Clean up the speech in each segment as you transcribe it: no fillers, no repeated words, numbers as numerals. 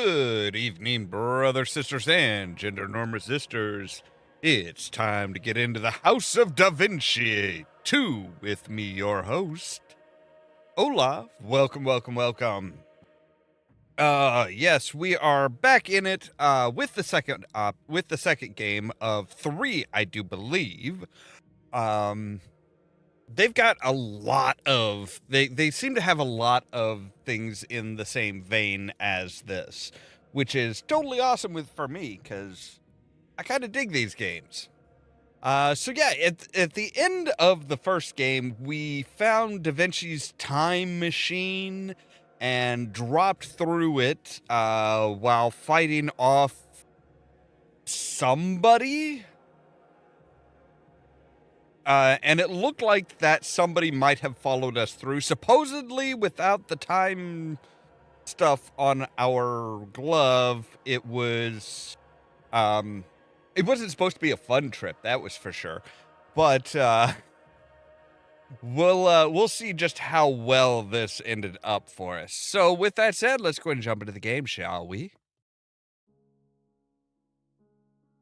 Good evening, brothers, sisters, and gender norm resistors. It's time to get into the House of Da Vinci 2 with me, your host, Ollamh. Welcome, welcome, welcome. Yes, we are back in it with the second game of 3, I do believe. They've got a lot of they seem to have a lot of things in the same vein as this, which is totally awesome for me because I kind of dig these games. So yeah, at the end of the first game, we found Da Vinci's time machine and dropped through it while fighting off somebody. And it looked like that somebody might have followed us through, supposedly without the time stuff on our glove. It wasn't supposed to be a fun trip, that was for sure. But we'll see just how well this ended up for us. So with that said, let's go ahead and jump into the game, shall we?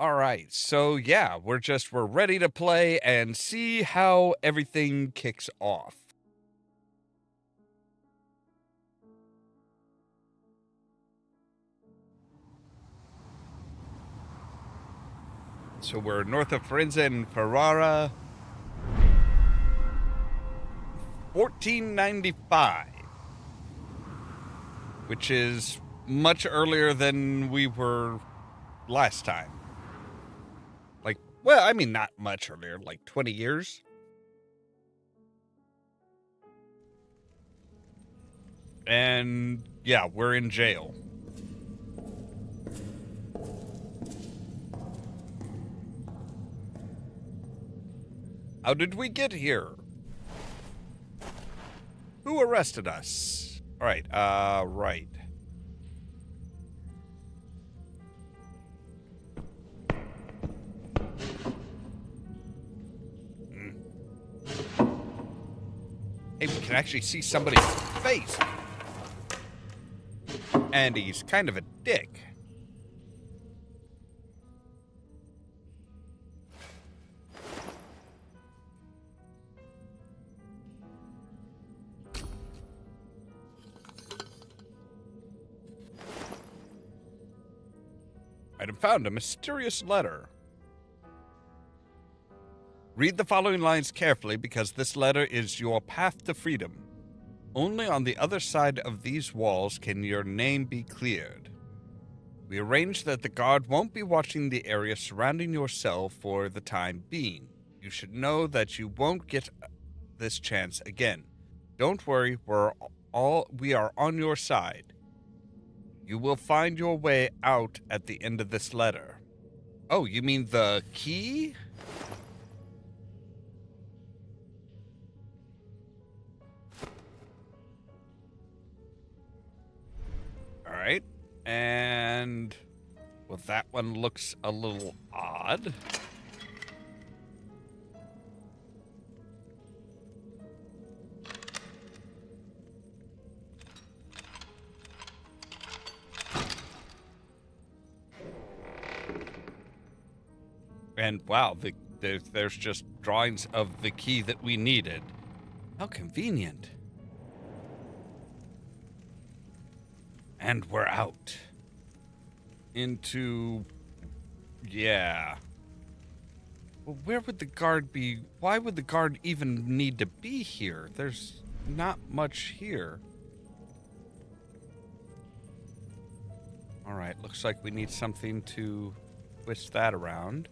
All right, so yeah, we're ready to play and see how everything kicks off. So we're north of Firenze and Ferrara, 1495, which is much earlier than we were last time. Well, I mean, not much earlier, like 20 years. And yeah, we're in jail. How did we get here? Who arrested us? All right, right. Hey, we can actually see somebody's face. And he's kind of a dick. I have found a mysterious letter. Read the following lines carefully because this letter is your path to freedom. Only on the other side of these walls can your name be cleared. We arrange that the guard won't be watching the area surrounding your cell for the time being. You should know that you won't get this chance again. Don't worry, we are on your side. You will find your way out at the end of this letter. Oh, you mean the key? All right. And well, that one looks a little odd. And wow, there's just drawings of the key that we needed. How convenient. And we're out. Into... yeah. Well, where would the guard be? Why would the guard even need to be here? There's not much here. Alright, looks like we need something to twist that around.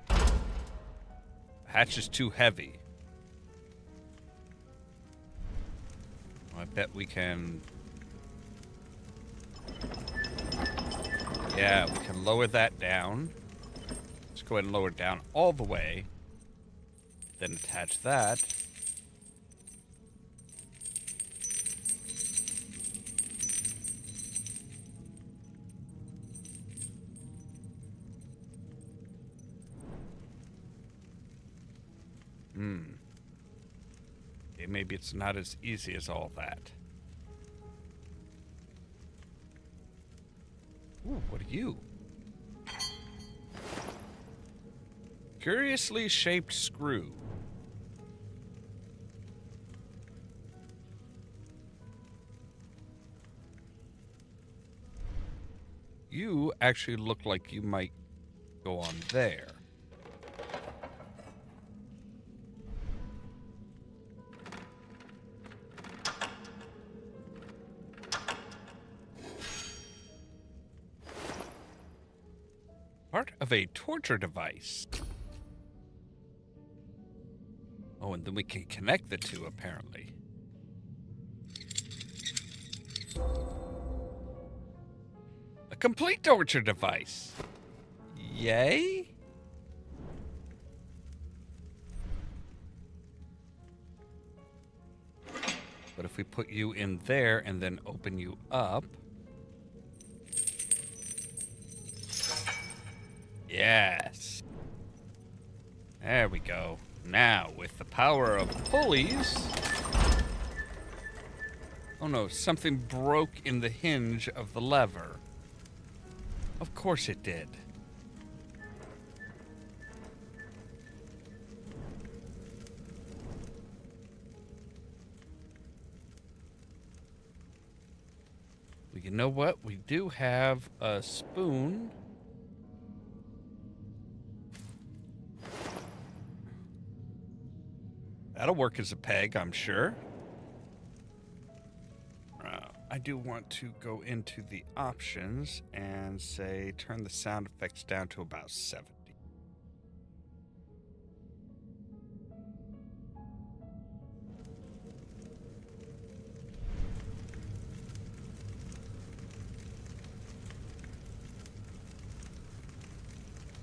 The hatch is too heavy. I bet we can... yeah, we can lower that down. Let's go ahead and lower it down all the way. Then attach that. Okay, maybe it's not as easy as all that. what are you? Curiously shaped screw. You actually look like you might go on there. Part of a torture device. Oh, and then we can connect the two, apparently. A complete torture device. Yay? But if we put you in there and then open you up... Yes. There we go. Now, with the power of pulleys... Oh no, something broke in the hinge of the lever. Of course it did. Well, you know what? We do have a spoon. That'll work as a peg, I'm sure. I do want to go into the options and say turn the sound effects down to about 70.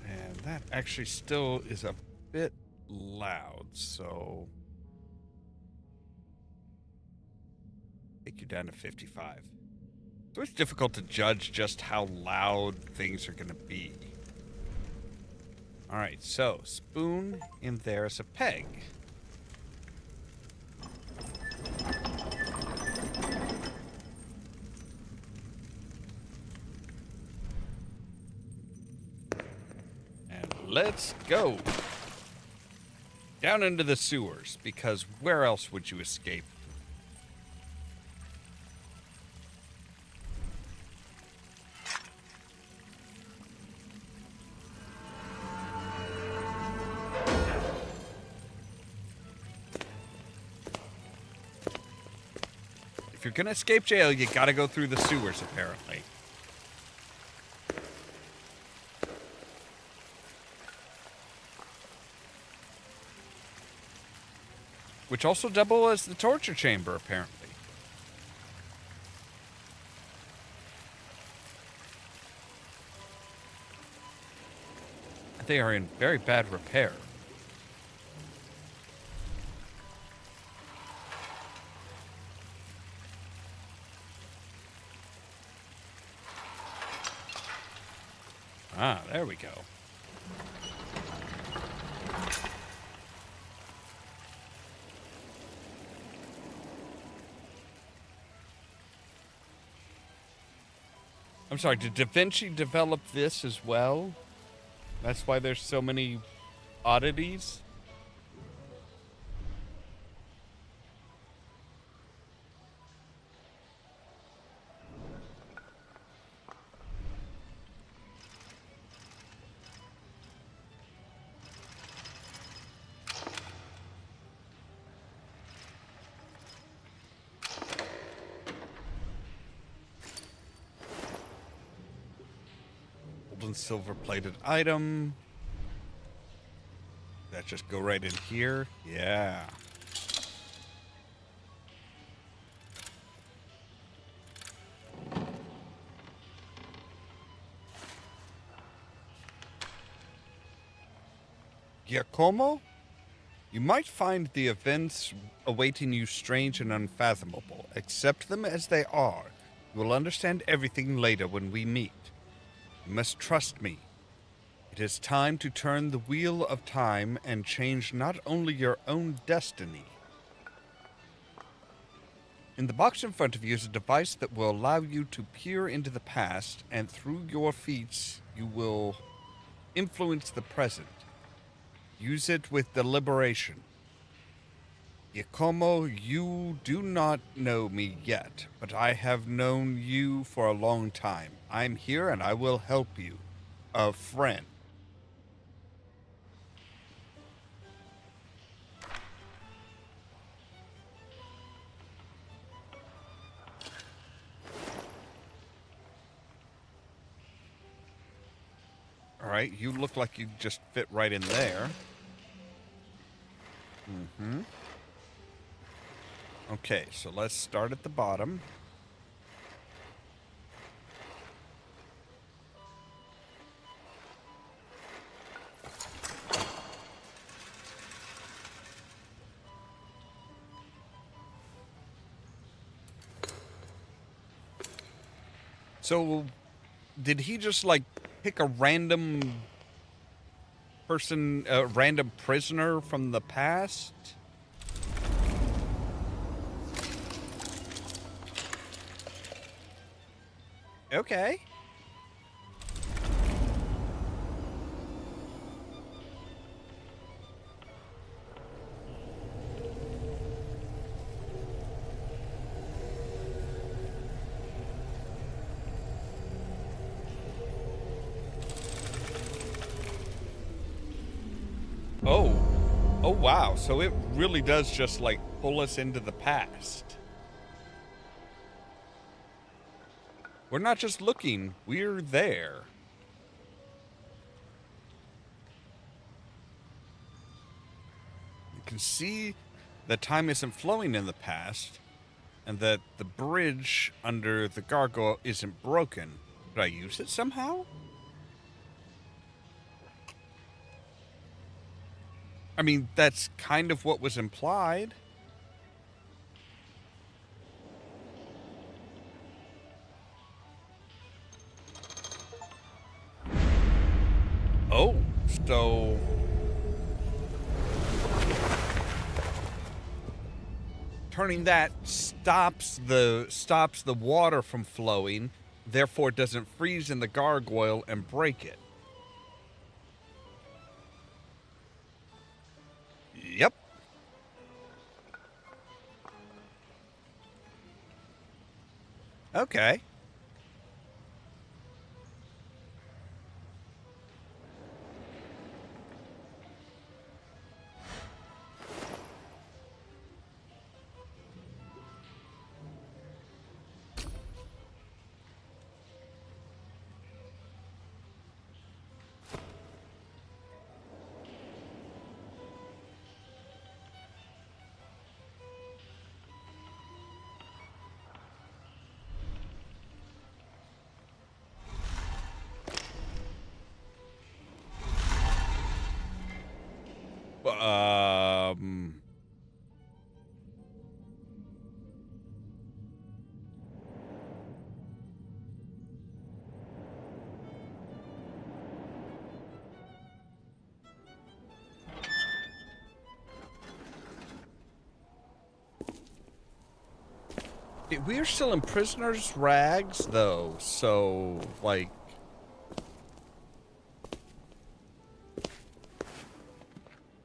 And that actually still is a bit loud, so take you down to 55. So it's difficult to judge just how loud things are going to be. All right, so spoon in there as a peg. And let's go down into the sewers, because where else would you escape? If you're gonna escape jail, you gotta go through the sewers, apparently. Which also double as the torture chamber, apparently. They are in very bad repair. Ah, there we go. I'm sorry, did Da Vinci develop this as well? That's why there's so many oddities? Silver-plated item. That just go right in here? Yeah. Giacomo? You might find the events awaiting you strange and unfathomable. Accept them as they are. You will understand everything later when we meet. You must trust me. It is time to turn the wheel of time and change not only your own destiny. In the box in front of you is a device that will allow you to peer into the past, and through your feats, you will influence the present. Use it with deliberation. Giacomo, you do not know me yet, but I have known you for a long time. I'm here and I will help you. A friend. Alright, you look like you just fit right in there. Okay, so let's start at the bottom. So, did he just, like, pick a random person, a random prisoner from the past? Okay. Oh. Oh, wow. So it really does just, like, pull us into the past. We're not just looking, we're there. You can see that time isn't flowing in the past, and that the bridge under the gargoyle isn't broken. Did I use it somehow? I mean, that's kind of what was implied. Oh, so... turning that stops the water from flowing, therefore it doesn't freeze in the gargoyle and break it. Yep. Okay. Um... We're still in prisoner's rags, though, so, like...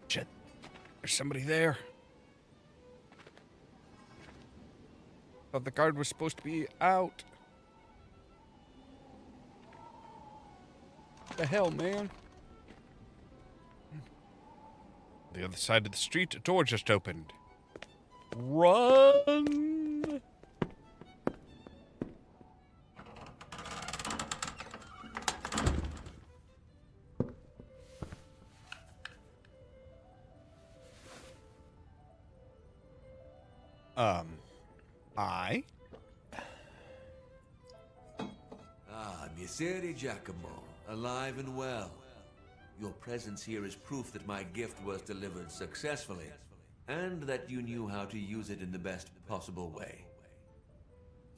Shit. There's somebody there. Thought the guard was supposed to be out. What the hell, man? The other side of the street, a door just opened. Run! I? Ah, Messer Giacomo, alive and well. Your presence here is proof that my gift was delivered successfully, and that you knew how to use it in the best possible way.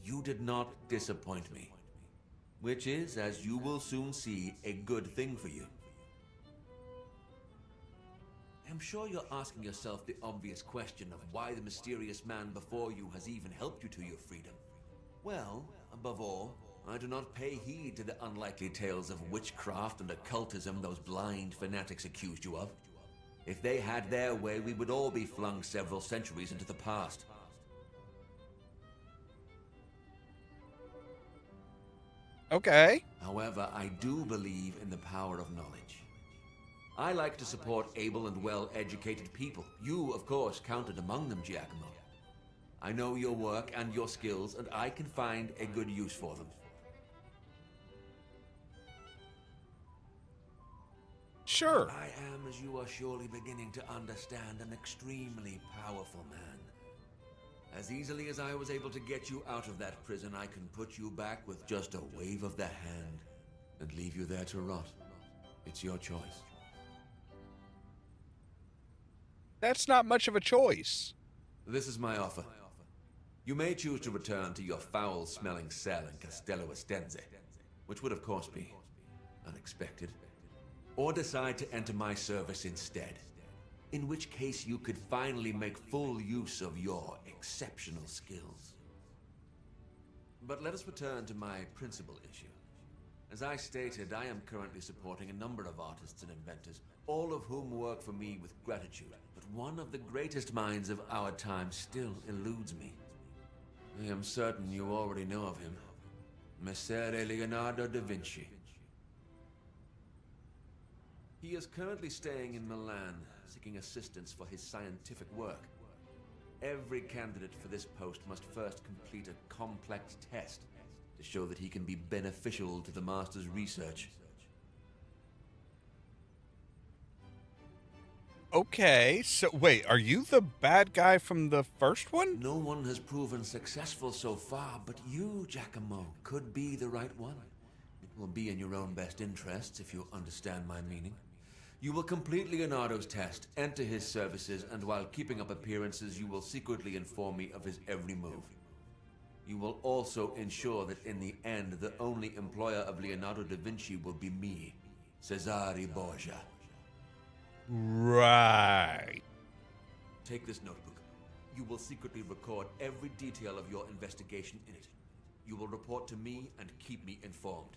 You did not disappoint me, which is, as you will soon see, a good thing for you. I'm sure you're asking yourself the obvious question of why the mysterious man before you has even helped you to your freedom. Well, above all, I do not pay heed to the unlikely tales of witchcraft and occultism those blind fanatics accused you of. If they had their way, we would all be flung several centuries into the past. Okay. However, I do believe in the power of knowledge. I like to support able and well-educated people. You, of course, counted among them, Giacomo. I know your work and your skills, and I can find a good use for them. Sure. I am, as you are surely beginning to understand, an extremely powerful man. As easily as I was able to get you out of that prison, I can put you back with just a wave of the hand and leave you there to rot. It's your choice. That's not much of a choice. This is my offer. You may choose to return to your foul-smelling cell in Castello Estense, which would of course be unexpected, or decide to enter my service instead, in which case you could finally make full use of your exceptional skills. But let us return to my principal issue. As I stated, I am currently supporting a number of artists and inventors, all of whom work for me with gratitude. But one of the greatest minds of our time still eludes me. I am certain you already know of him. Messer Leonardo da Vinci. He is currently staying in Milan, seeking assistance for his scientific work. Every candidate for this post must first complete a complex test to show that he can be beneficial to the Master's research. Okay, so wait, are you the bad guy from the first one? No one has proven successful so far, but you, Giacomo, could be the right one. It will be in your own best interests, if you understand my meaning. You will complete Leonardo's test, enter his services, and while keeping up appearances, you will secretly inform me of his every move. You will also ensure that in the end, the only employer of Leonardo da Vinci will be me, Cesare Borgia. Right. Take this notebook. You will secretly record every detail of your investigation in it. You will report to me and keep me informed.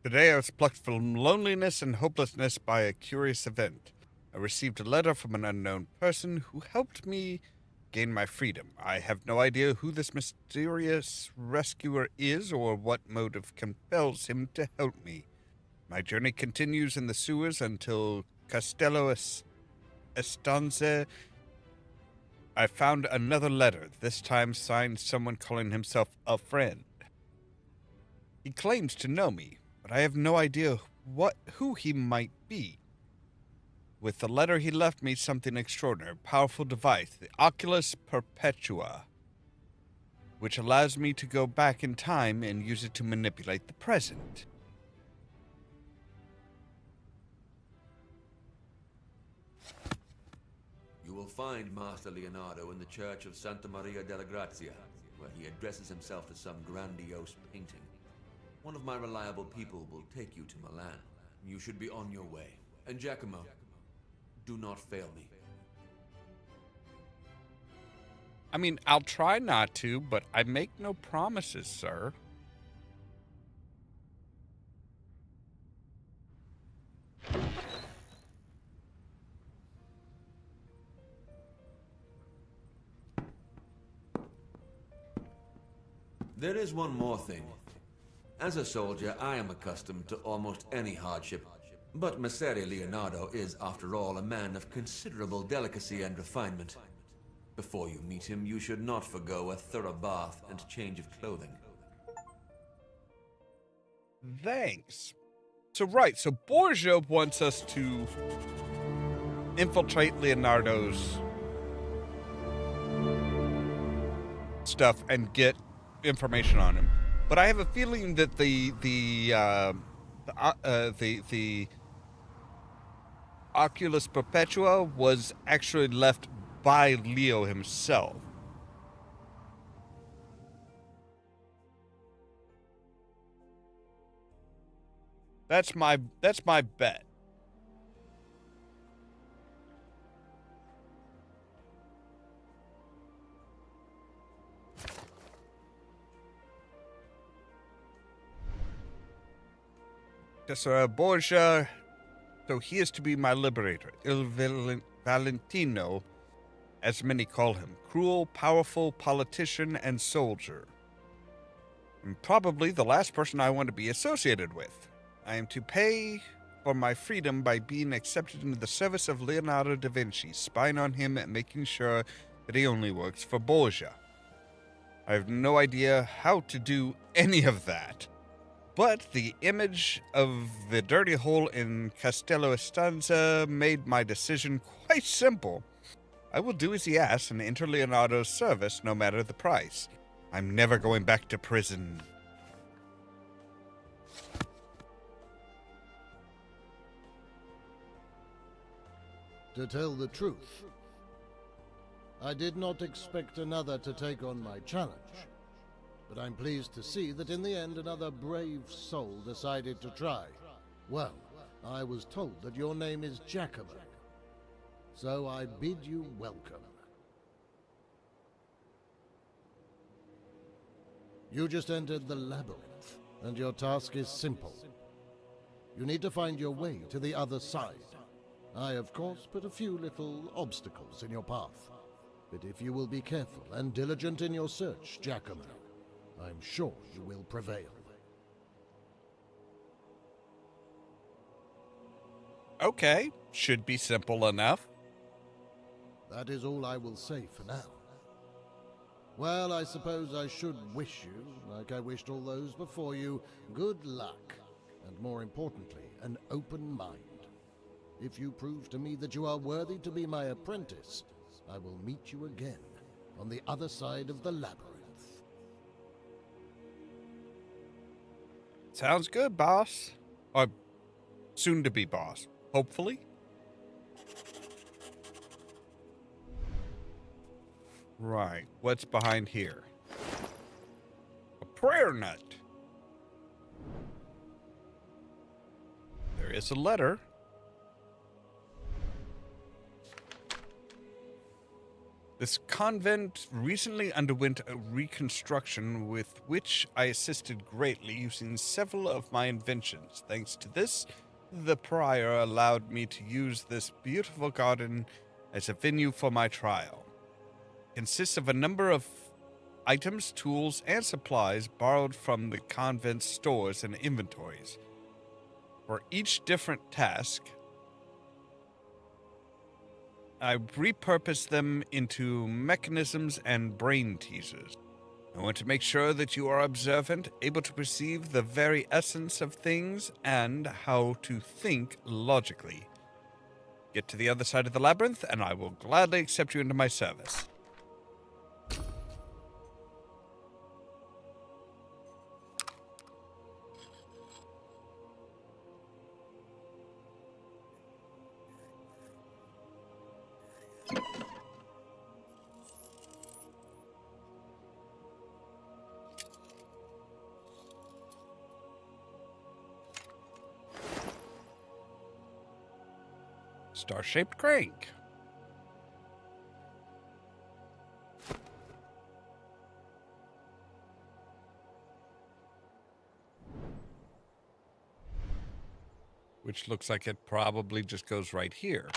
Today I was plucked from loneliness and hopelessness by a curious event. I received a letter from an unknown person who helped me gain my freedom. I have no idea who this mysterious rescuer is or what motive compels him to help me. My journey continues in the sewers until Castello Estanze. I found another letter, this time signed someone calling himself a friend. He claims to know me, but I have no idea who he might be. With the letter he left me something extraordinary, a powerful device, the Oculus Perpetua, which allows me to go back in time and use it to manipulate the present. You will find Master Leonardo in the Church of Santa Maria della Grazia, where he addresses himself to some grandiose painting. One of my reliable people will take you to Milan. You should be on your way. And Giacomo, do not fail me. I mean, I'll try not to, but I make no promises, sir. There is one more thing. As a soldier, I am accustomed to almost any hardship, but Messer Leonardo is, after all, a man of considerable delicacy and refinement. Before you meet him, you should not forgo a thorough bath and change of clothing. Thanks. So Borgia wants us to infiltrate Leonardo's stuff and get information on him. But I have a feeling that the Oculus Perpetua was actually left by Leo himself. That's my bet. Professor Borgia, so he is to be my liberator, Valentino, as many call him, cruel, powerful politician and soldier. And probably the last person I want to be associated with. I am to pay for my freedom by being accepted into the service of Leonardo da Vinci, spying on him and making sure that he only works for Borgia. I have no idea how to do any of that. But the image of the dirty hole in Castello Estanza made my decision quite simple. I will do as he asks and enter Leonardo's service no matter the price. I'm never going back to prison. To tell the truth, I did not expect another to take on my challenge. But I'm pleased to see that in the end another brave soul decided to try. Well, I was told that your name is Giacomo, so I bid you welcome. You just entered the labyrinth, and your task is simple. You need to find your way to the other side. I, of course, put a few little obstacles in your path. But if you will be careful and diligent in your search, Giacomo, I'm sure you will prevail. Okay, should be simple enough. That is all I will say for now. Well, I suppose I should wish you, like I wished all those before you, good luck, and more importantly, an open mind. If you prove to me that you are worthy to be my apprentice, I will meet you again on the other side of the labyrinth. Sounds good, boss. Or soon to be boss, hopefully. Right, what's behind here? A prayer nut. There is a letter. This convent recently underwent a reconstruction with which I assisted greatly using several of my inventions. Thanks to this, the prior allowed me to use this beautiful garden as a venue for my trial. It consists of a number of items, tools, and supplies borrowed from the convent's stores and inventories. For each different task, I repurpose them into mechanisms and brain teasers. I want to make sure that you are observant, able to perceive the very essence of things, and how to think logically. Get to the other side of the labyrinth, and I will gladly accept you into my service. Star-shaped crank. Which looks like it probably just goes right here.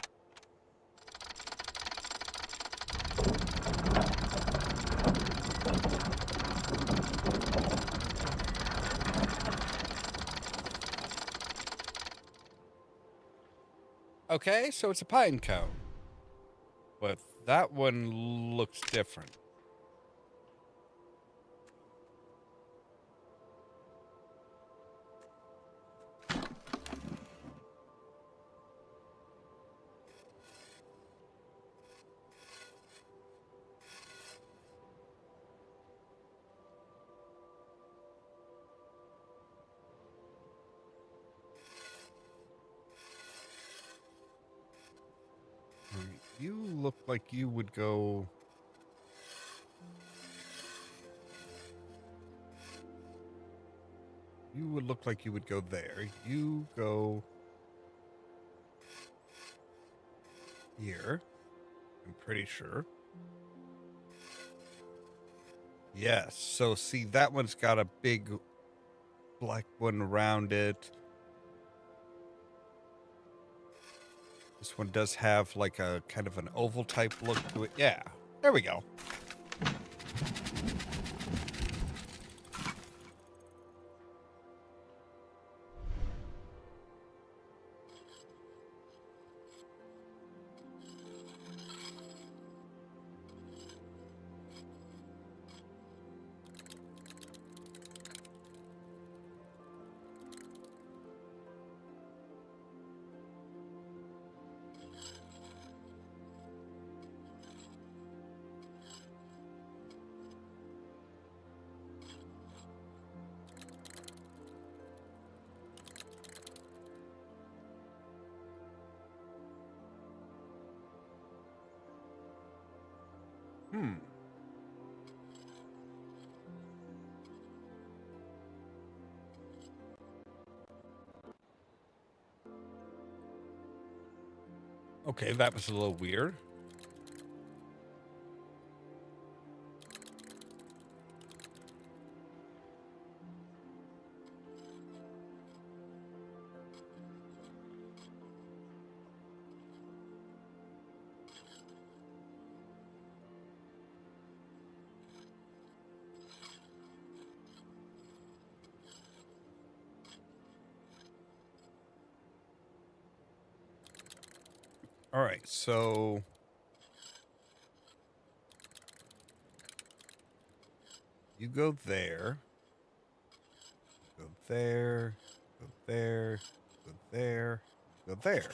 Okay, so it's a pine cone. But that one looks different. You look like you would go... You would look like you would go there. You go... here. I'm pretty sure. Yes, so see, that one's got a big black one around it. This one does have like a kind of an oval type look to it. Yeah, there we go. Okay, that was a little weird. All right, so you go there, go there, go there, go there, go there.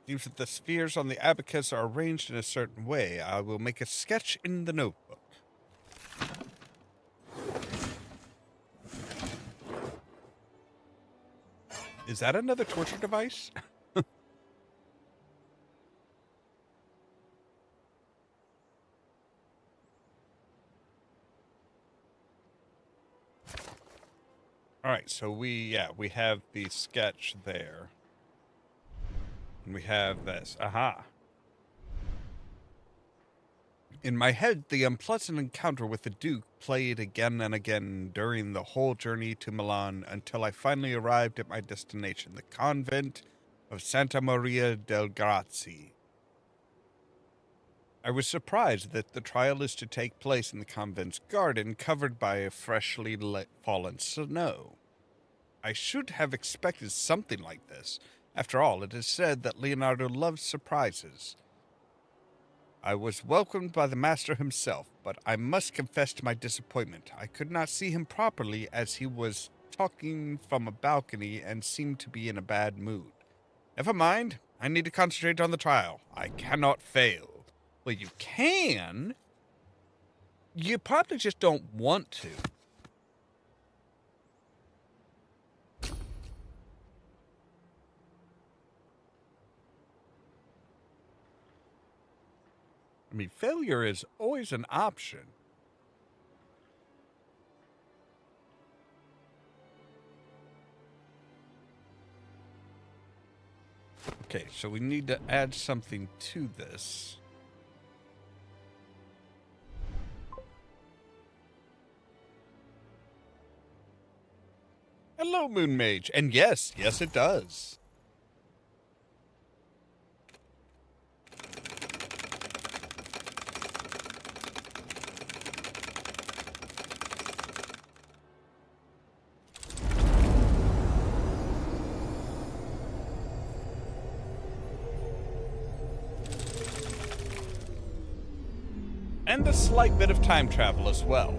Seems that the spheres on the abacus are arranged in a certain way. I will make a sketch in the notebook. Is that another torture device? All right, so we have the sketch there. And we have this. Aha. In my head, the unpleasant encounter with the Duke played again and again during the whole journey to Milan until I finally arrived at my destination, the convent of Santa Maria del Grazie. I was surprised that the trial is to take place in the convent's garden, covered by a freshly fallen snow. I should have expected something like this. After all, it is said that Leonardo loves surprises. I was welcomed by the master himself, but I must confess to my disappointment. I could not see him properly as he was talking from a balcony and seemed to be in a bad mood. Never mind. I need to concentrate on the trial. I cannot fail. Well, you can. You probably just don't want to. I mean, failure is always an option. Okay, so we need to add something to this. Hello, Moon Mage. And yes, it does. And a slight bit of time travel as well.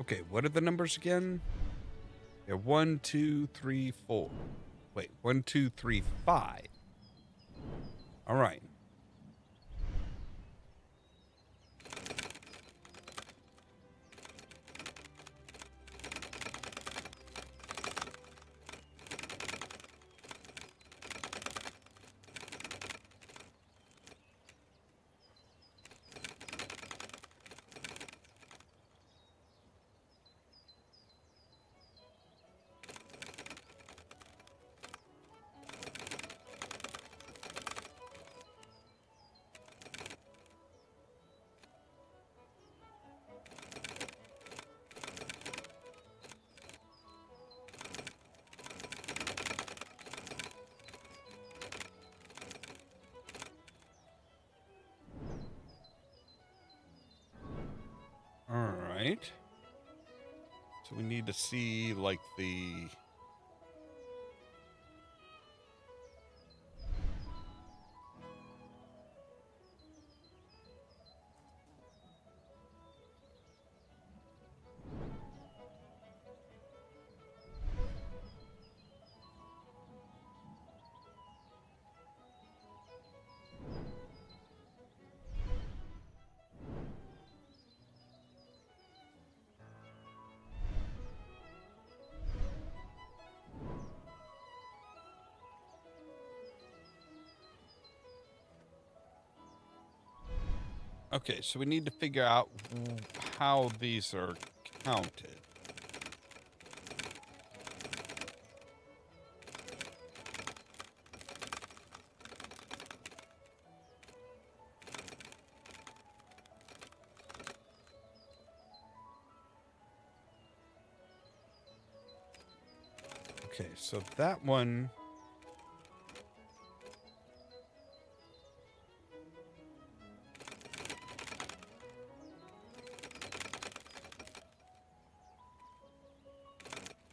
Okay, what are the numbers again? They're 1, 2, 3, 4. Wait, 1, 2, 3, 5. All right. All right. So we need to see, like, the... Okay, so we need to figure out how these are counted. Okay, so that one...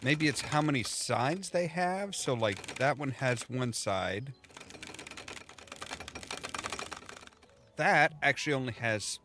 Maybe it's how many sides they have. So, like, that one has one side. That actually only has...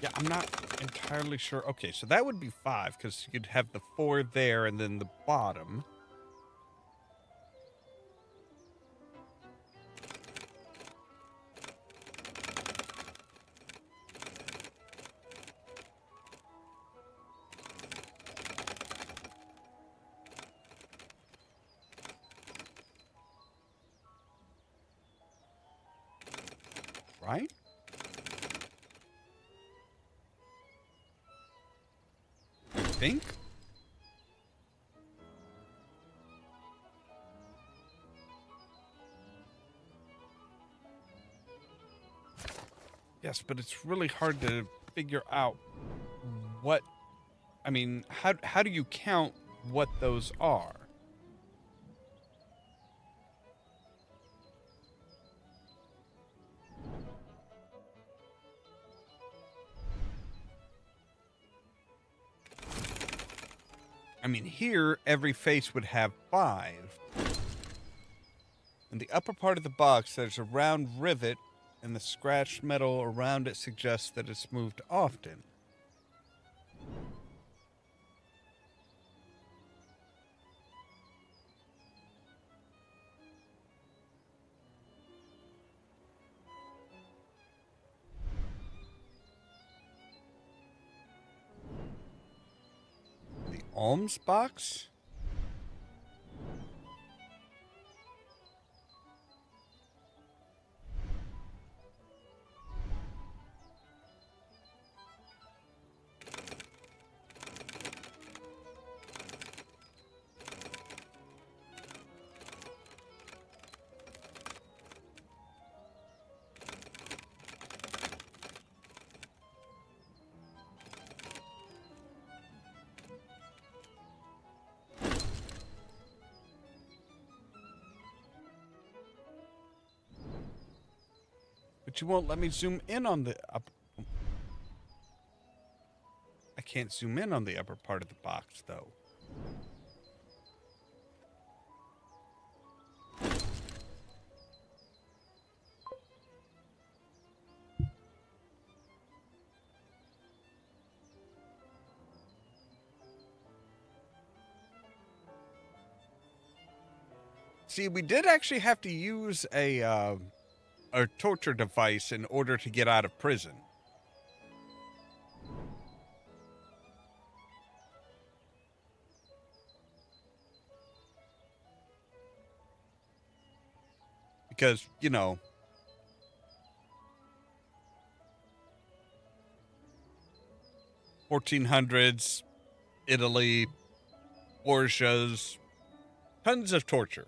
Yeah, I'm not entirely sure. Okay, so that would be 5, because you'd have the 4 there and then the bottom. Right? I think? Yes, but it's really hard to figure out what... I mean, how do you count what those are? I mean, here, every face would have 5. In the upper part of the box, there's a round rivet, and the scratched metal around it suggests that it's moved often. The alms box? But you won't let me zoom in on the up. I can't zoom in on the upper part of the box, though. See, we did actually have to use a torture device in order to get out of prison. Because, you know, (1400s) Italy, Borgias, tons of torture.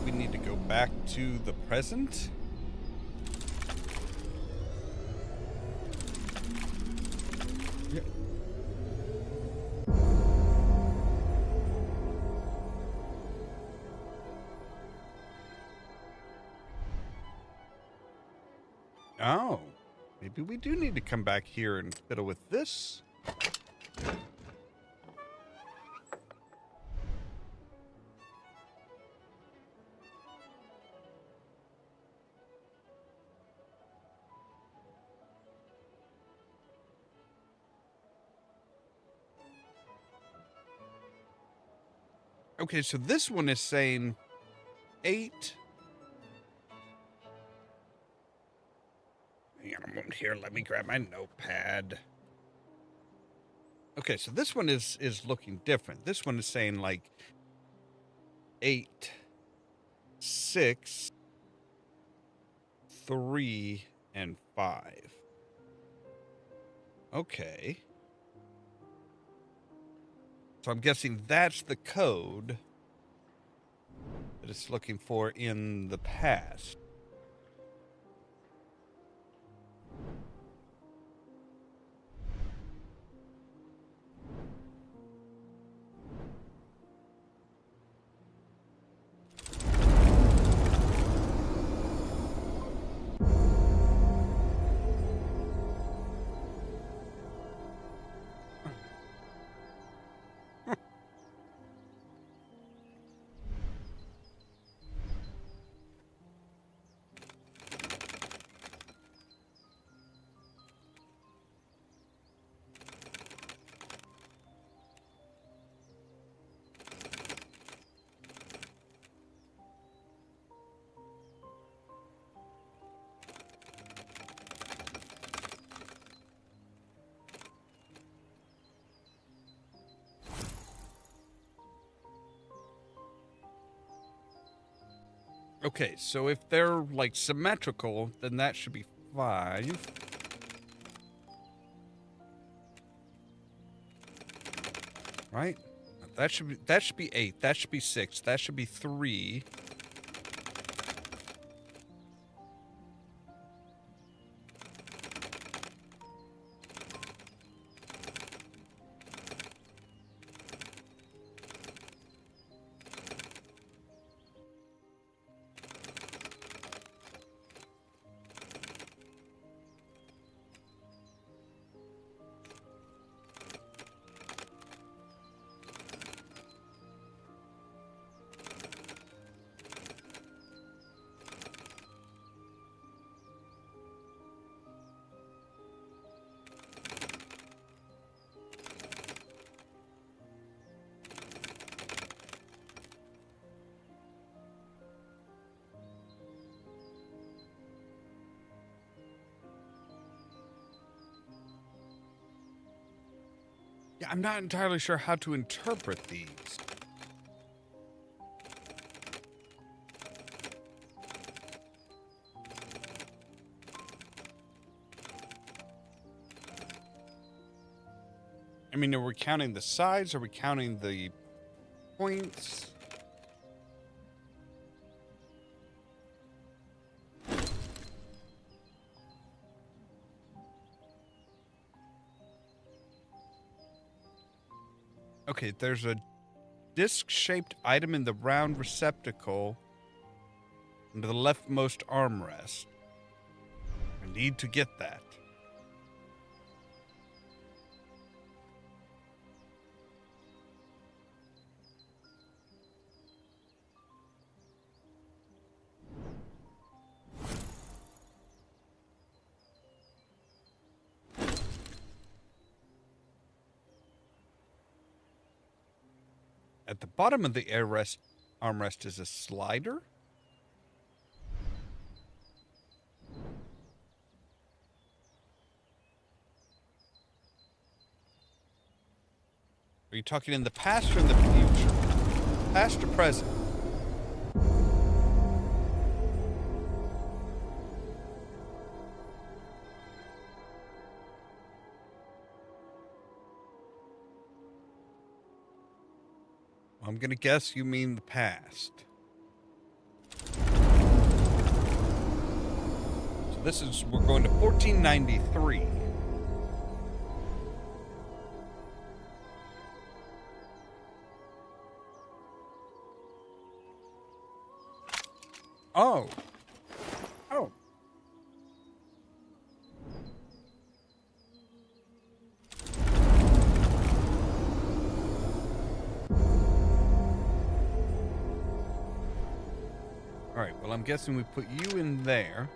We need to go back to the present. Yeah. Oh, maybe we do need to come back here and fiddle with this. Okay, so this one is saying 8. Hang on a moment here. Let me grab my notepad. Okay, so this one is looking different. This one is saying like 8, 6, 3, and 5. Okay. So I'm guessing that's the code that it's looking for in the past. Okay, so if they're like symmetrical, then that should be 5. Right? That should be 8. That should be 6. That should be 3. I'm not entirely sure how to interpret these. I mean, are we counting the sides? Are we counting the points? Okay, there's a disc-shaped item in the round receptacle under the leftmost armrest. I need to get that. At the bottom of the armrest is a slider. Are you talking in the past or in the future? Past or present? I'm going to guess you mean the past. So we're going to 1493. Oh. Oh. All right, well, I'm guessing we put you in there.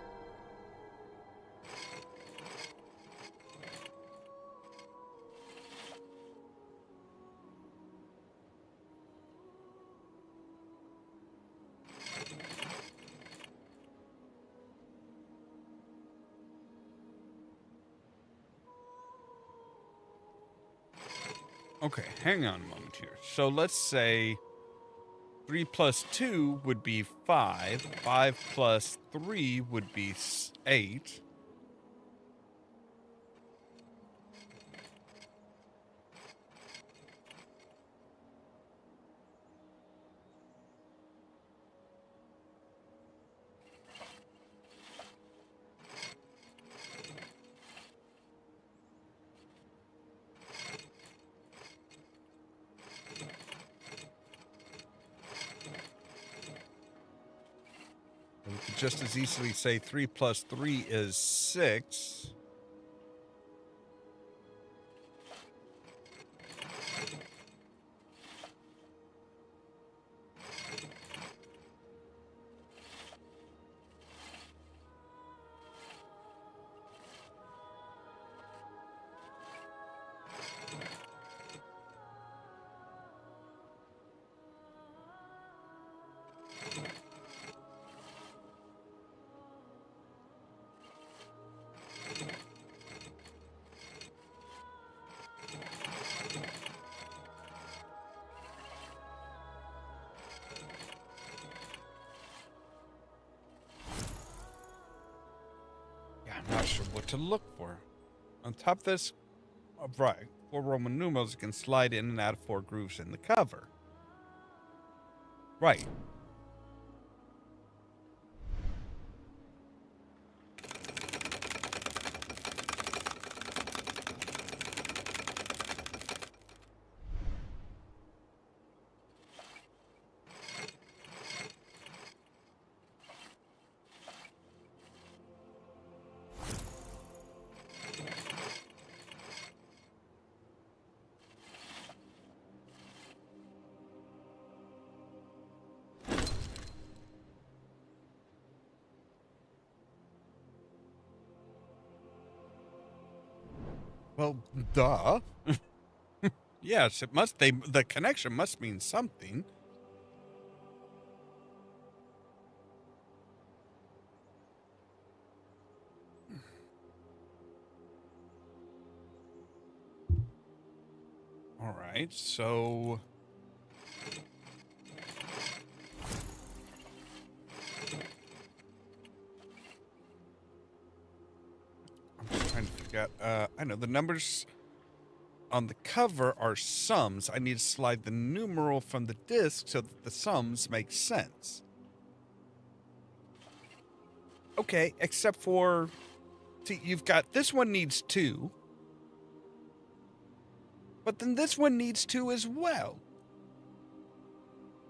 Okay, hang on a moment here. So let's say 3 plus 2 would be 5. 5 plus 3 would be 8. We could just as easily say 3 plus 3 is 6. Yeah, I'm not sure what to look for. On top of this, right, 4 Roman numerals can slide in and out of 4 grooves in the cover. Right. Well, duh. Yes, it must. The connection must mean something. All right, so I'm just trying to figure out. I know the numbers on the cover are sums. I need to slide the numeral from the disc so that the sums make sense. Okay, except for, see, you've got this one needs 2, but then this one needs 2 as well.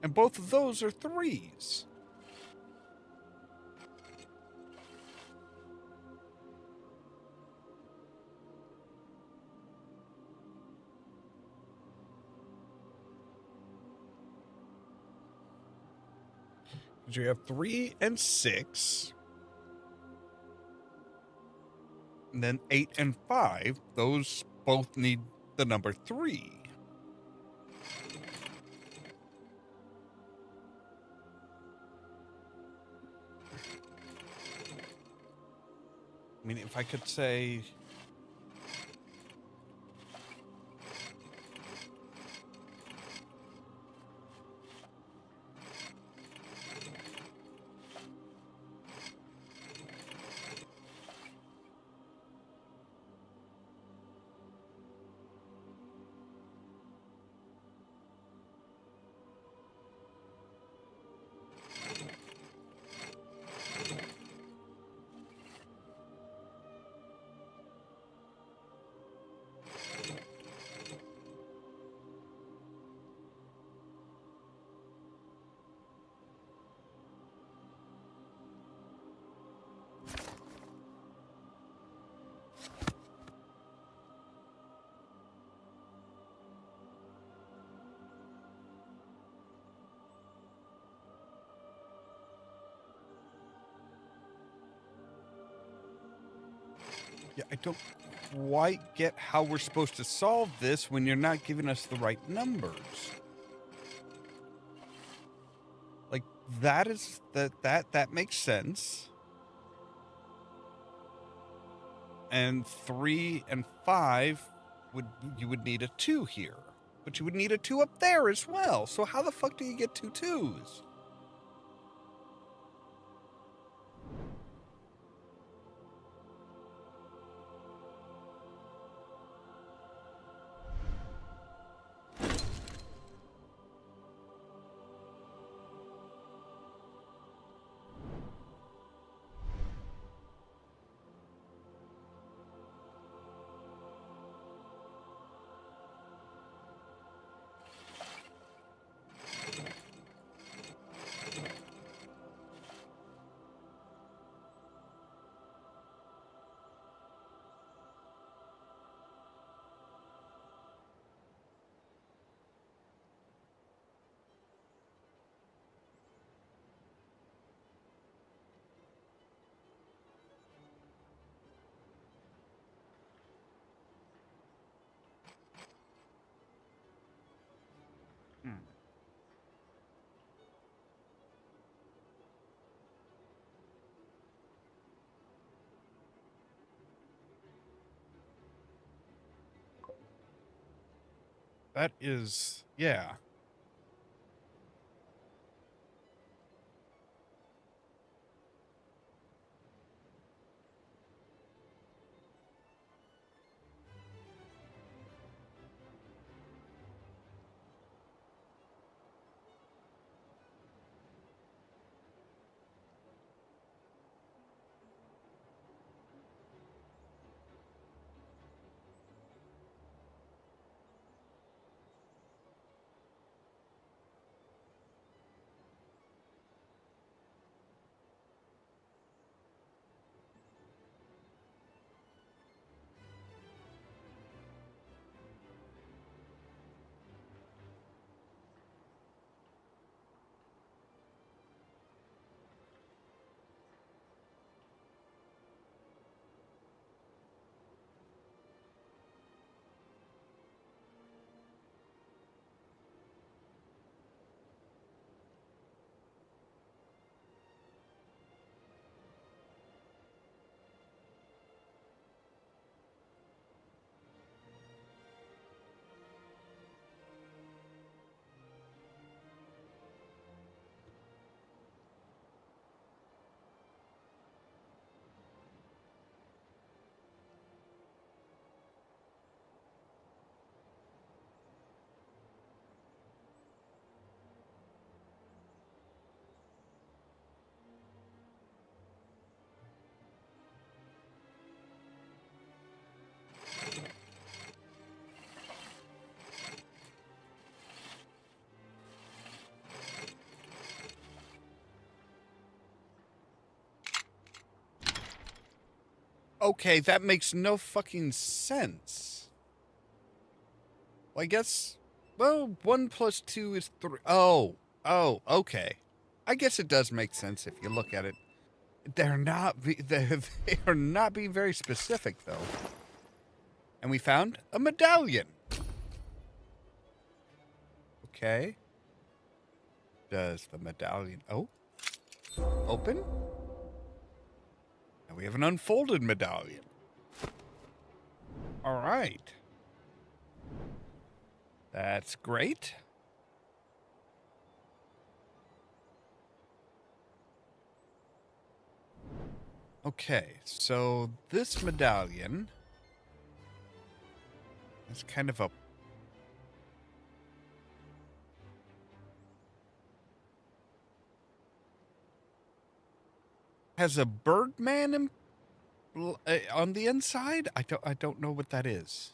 And both of those are 3s. Because you have 3 and 6. And then 8 and 5, those both need the number 3. I mean, if I could say... Yeah, I don't quite get how we're supposed to solve this when you're not giving us the right numbers. Like, that makes sense. And 3 and 5 you would need a 2 here. But you would need a 2 up there as well. So how the fuck do you get 2 2s? That is, yeah. Okay, that makes no fucking sense. Well, I guess... Well, 1 plus 2 is 3. Oh, okay. I guess it does make sense if you look at it. They are not being very specific, though. And we found a medallion. Okay. Does the medallion... Oh. Open? And we have an unfolded medallion. All right. That's great. Okay, so this medallion is kind of a... has a Birdman on the inside? I don't know what that is.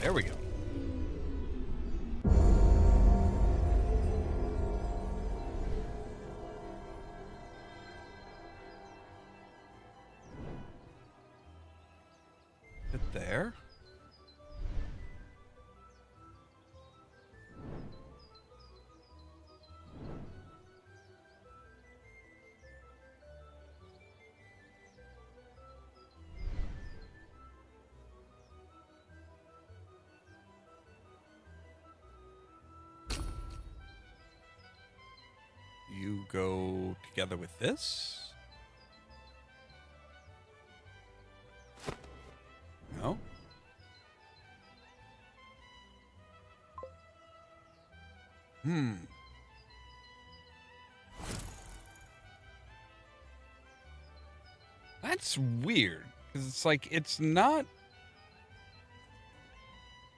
There we go. It there. You go together with this? No? That's weird. 'Cause it's like, it's not...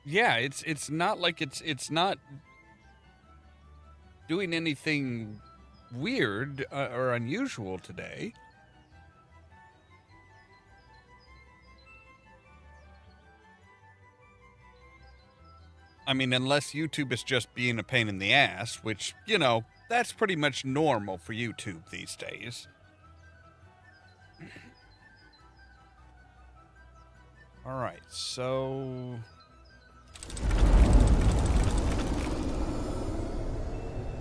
Yeah, it's not like it's not doing anything weird or unusual today. I mean, unless YouTube is just being a pain in the ass, which, you know, that's pretty much normal for YouTube these days. All right, so...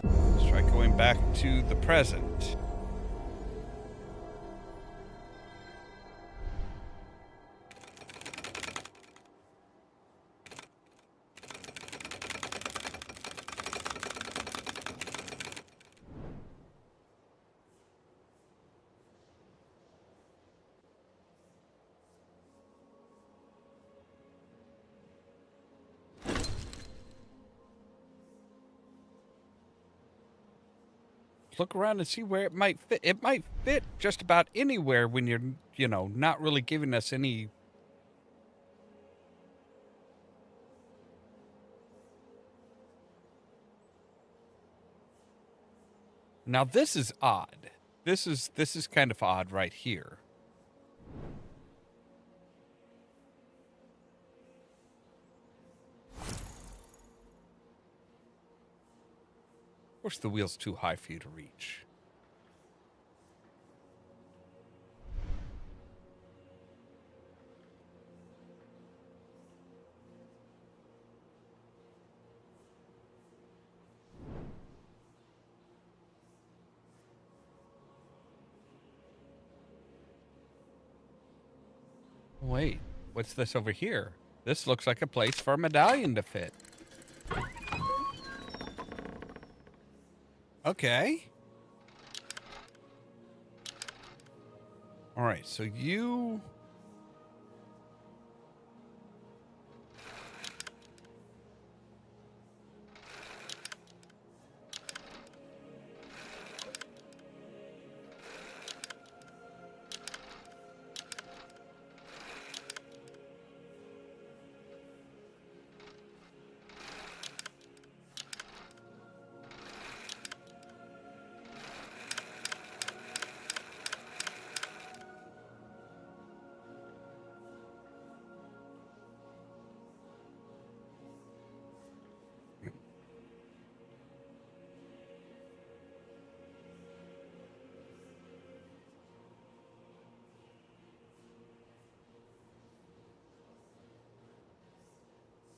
let's try going back to the present. Look around and see where it might fit. It might fit just about anywhere when you're, you know, not really giving us any... Now this is odd. This is kind of odd right here. Of course the wheel's too high for you to reach. Wait, what's this over here? This looks like a place for a medallion to fit. Okay. All right, so you...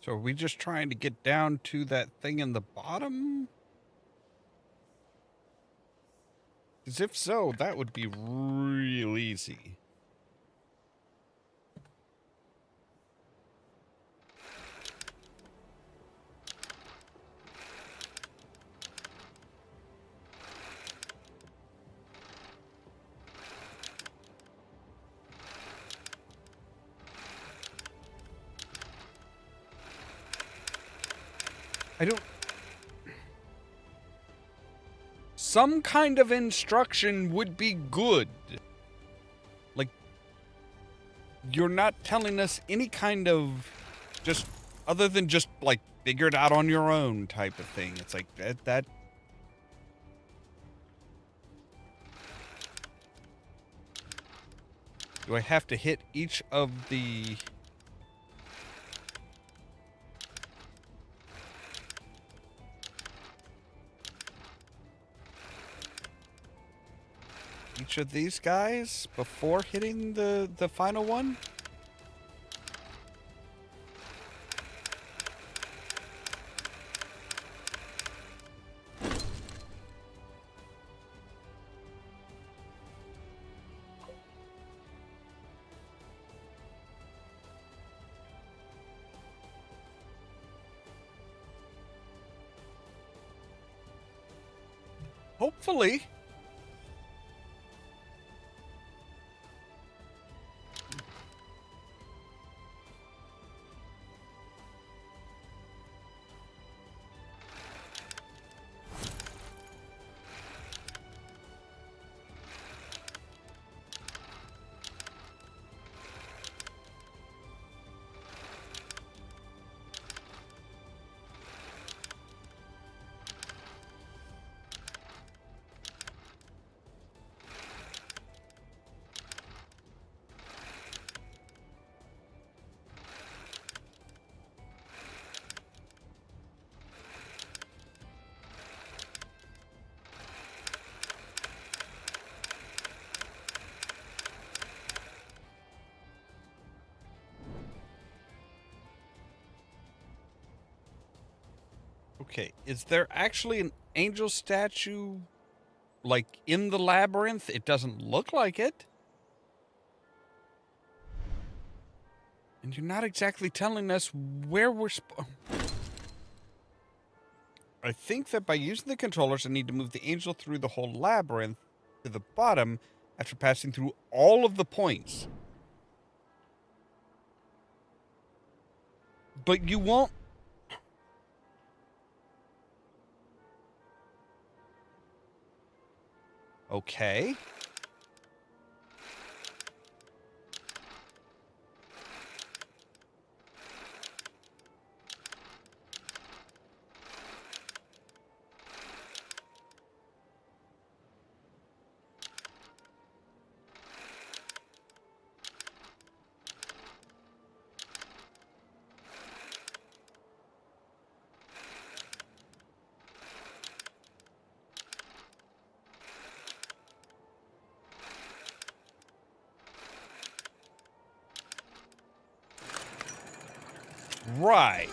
So are we just trying to get down to that thing in the bottom? Because if so, that would be real easy. I don't... Some kind of instruction would be good. Like, you're not telling us any kind of just, other than just, like, figure it out on your own type of thing. It's like, that... Do I have to hit each of the... each of these guys before hitting the final one? Hopefully. Okay, is there actually an angel statue, like, in the labyrinth? It doesn't look like it. And you're not exactly telling us where we're I think that by using the controllers, I need to move the angel through the whole labyrinth to the bottom after passing through all of the points. But you won't... Okay. Right.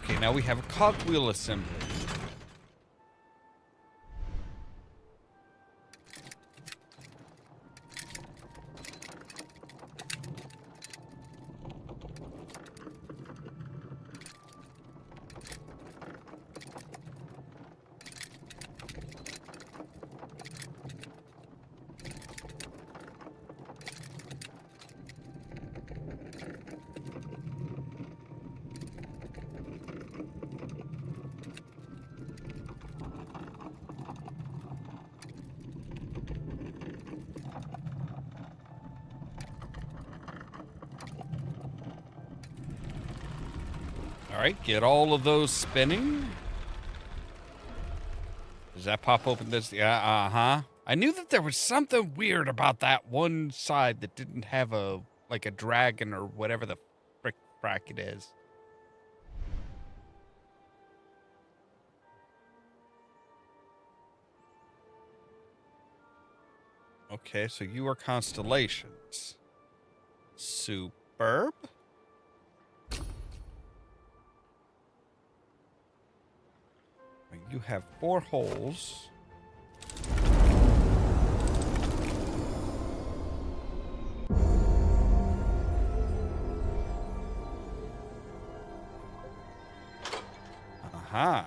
Okay, now we have a cogwheel assembly. All right, get all of those spinning. Does that pop open this? Yeah, uh-huh. I knew that there was something weird about that one side that didn't have a, like a dragon or whatever the frack it is. Okay, so you are constellations. Superb. You have 4 holes. Aha.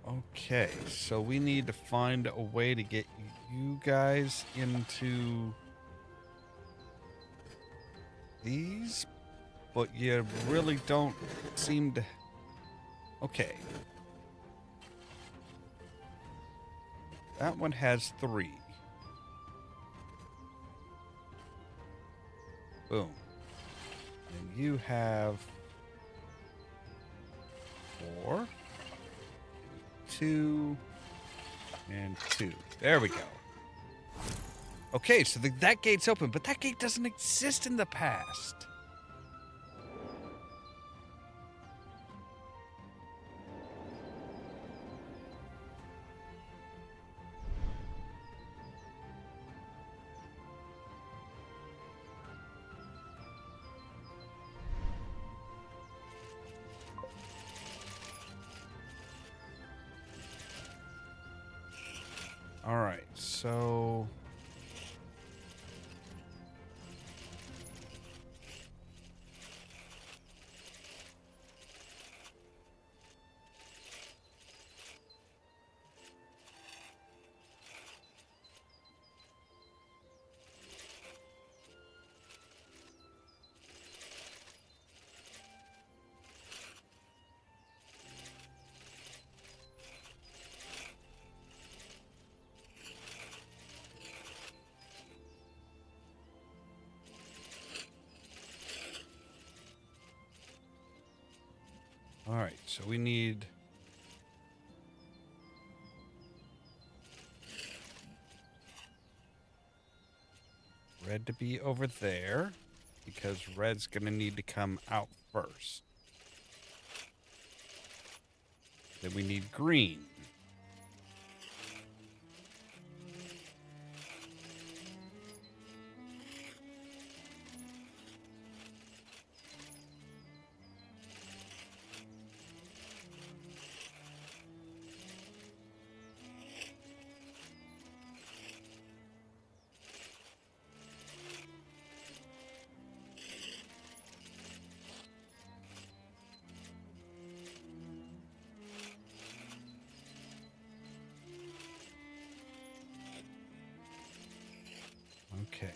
Okay, so we need to find a way to get you guys into these, but you really don't seem to... Okay. That one has 3. Boom. And you have 4, 2, and 2. There we go. Okay, so that gate's open, but that gate doesn't exist in the past. All right, so... All right, so we need... red to be over there, because red's going to need to come out first. Then we need green. Okay.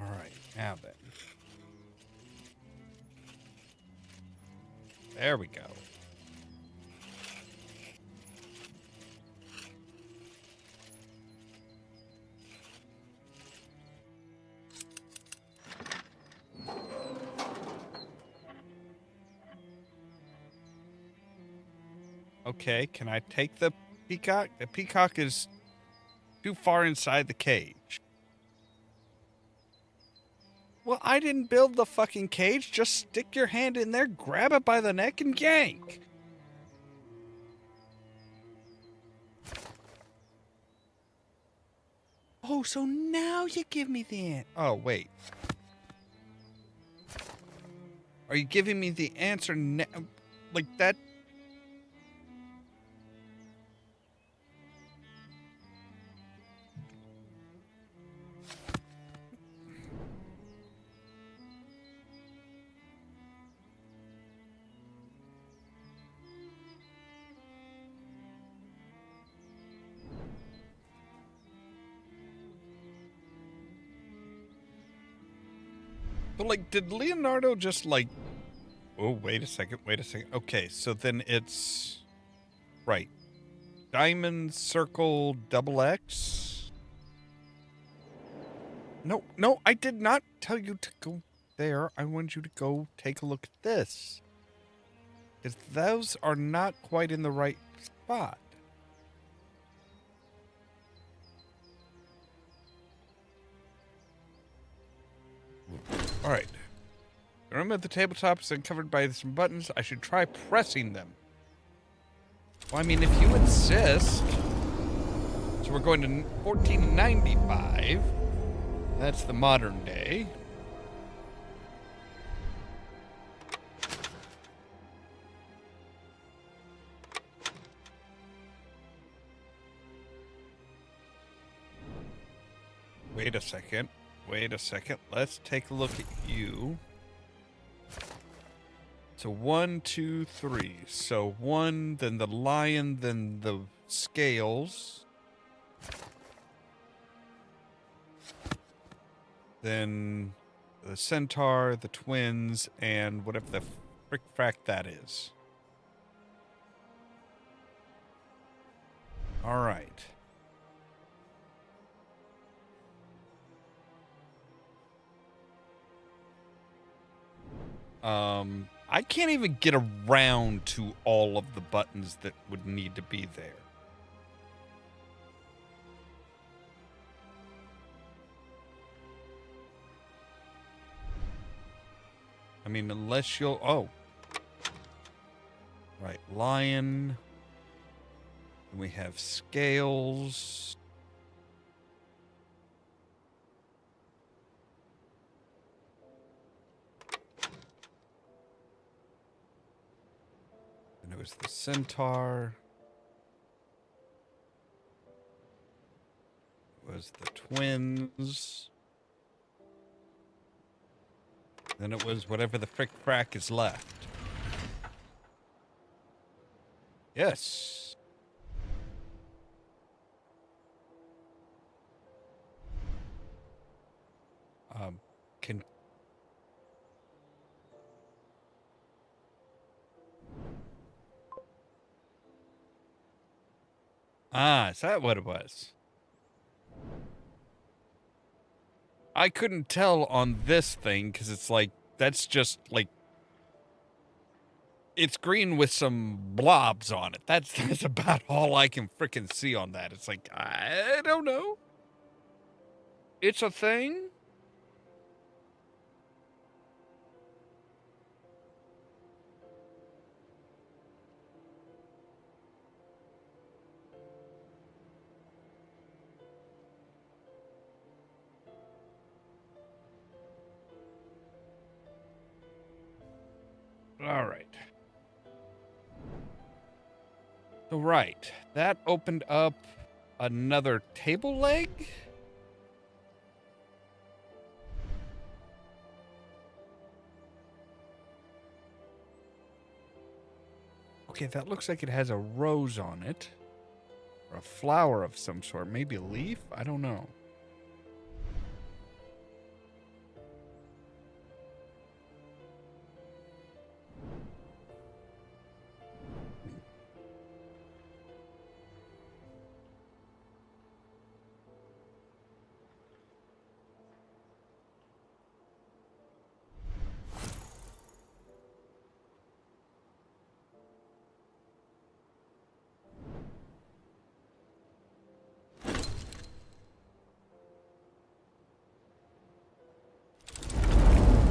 All right, now then. There we go. Okay, can I take the peacock? The peacock is too far inside the cage. Well, I didn't build the fucking cage. Just stick your hand in there, grab it by the neck, and yank. Oh, so now you give me the answer. Oh, wait. Are you giving me the answer now? Like that? But, like, did Leonardo just, like... Oh, wait a second, wait a second. Okay, so then it's... Right. diamond, circle, double X. No, I did not tell you to go there. I want you to go take a look at this. Because those are not quite in the right spot. All right. The room at the tabletop is uncovered by some buttons. I should try pressing them. Well, I mean, if you insist. So we're going to 1495. That's the modern day. Wait a second. Let's take a look at you. So 1, 2, 3. So 1, then the lion, then the scales. Then the centaur, the twins, and whatever the frick-frack that is. All right. I can't even get around to all of the buttons that would need to be there. I mean, unless you'll... Oh. Right, lion. And we have scales. And it was the centaur. It was the twins. Then it was whatever the frick-frack is left. Yes. Can... Ah, is that what it was? I couldn't tell on this thing because it's like, that's just like, it's green with some blobs on it. That's about all I can frickin' see on that. It's like, I don't know. It's a thing. All right. So, right. That opened up another table leg? Okay, that looks like it has a rose on it. Or a flower of some sort. Maybe a leaf? I don't know.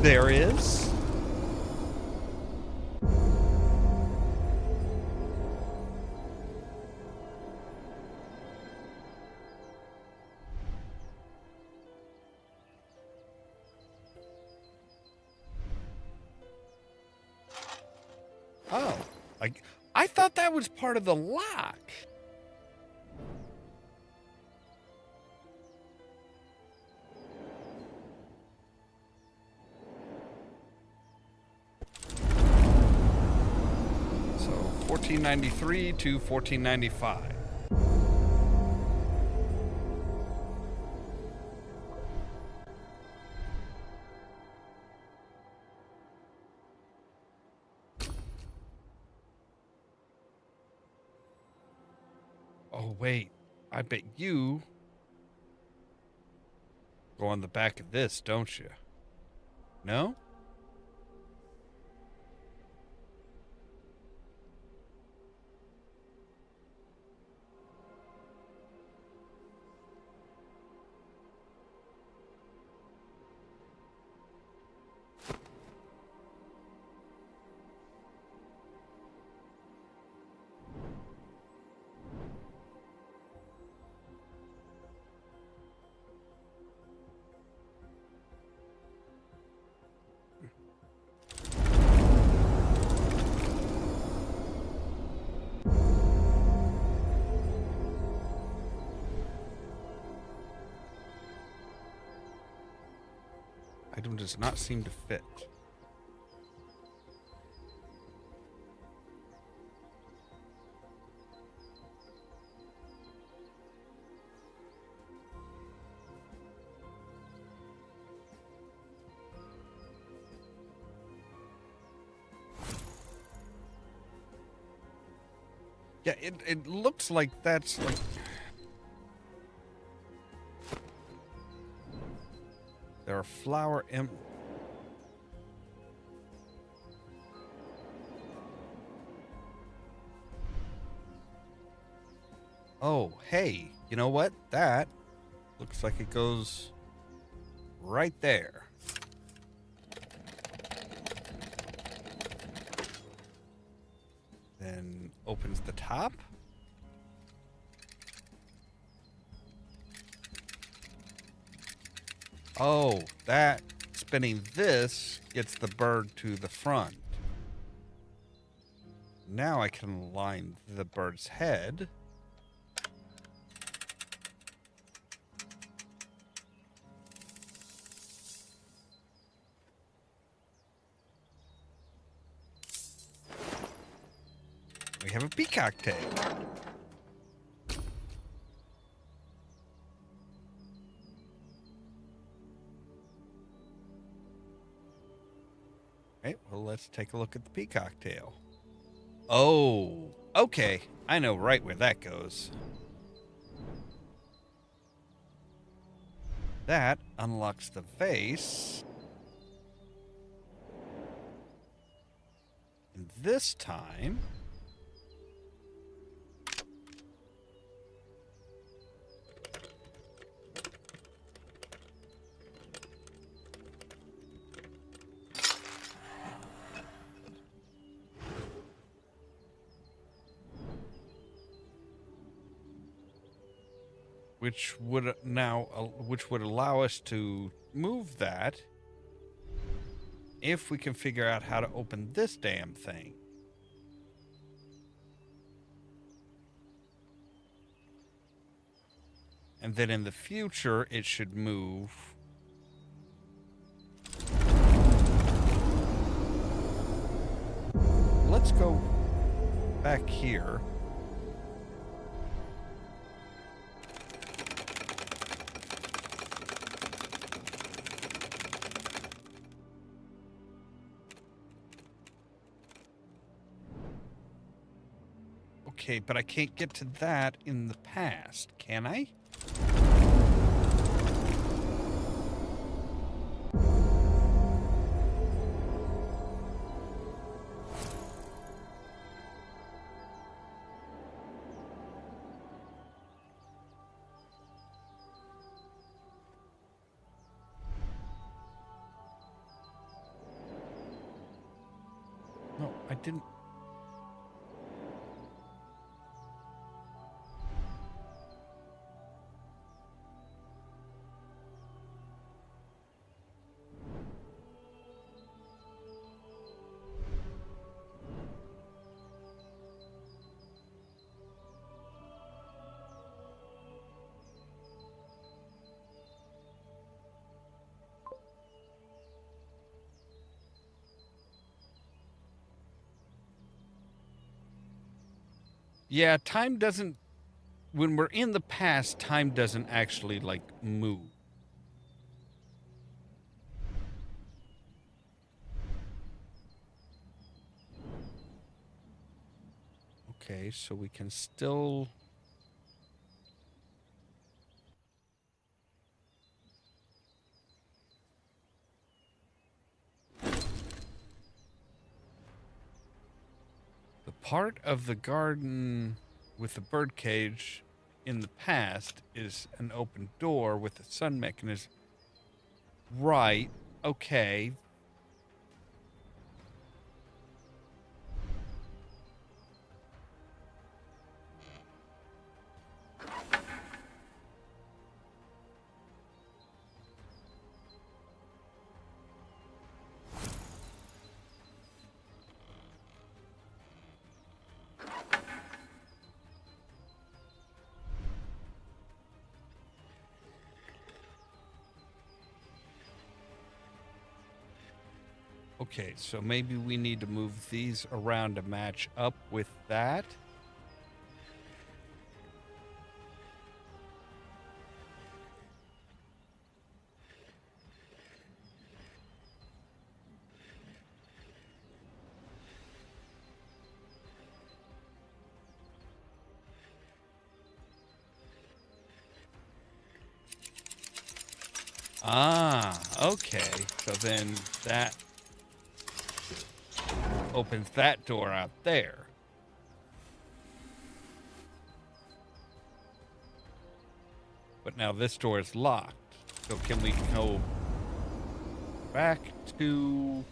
There is. Oh, I thought that was part of the lock. So 1493 to 1495. wait. I bet you go on the back of this, don't you? No? Item does not seem to fit. Yeah, it looks like that's like... There are flower Oh, hey, you know what? That looks like it goes right there. Then opens the top. Oh, that spinning this gets the bird to the front. Now I can align the bird's head. We have a peacock tail. Okay, well, let's take a look at the peacock tail. Oh, okay. I know right where that goes. That unlocks the vase. And this time... which would allow us to move that if we can figure out how to open this damn thing. And then in the future, it should move. Let's go back here. Okay, but I can't get to that in the past, can I? No, I didn't. Yeah, time doesn't... When we're in the past, time doesn't actually, like, move. Okay, so we can still... part of the garden with the birdcage in the past is an open door with a sun mechanism. Right. Okay. Okay, so maybe we need to move these around to match up with that. Ah, okay. So then that opens that door out there. But now this door is locked. So can we go back to...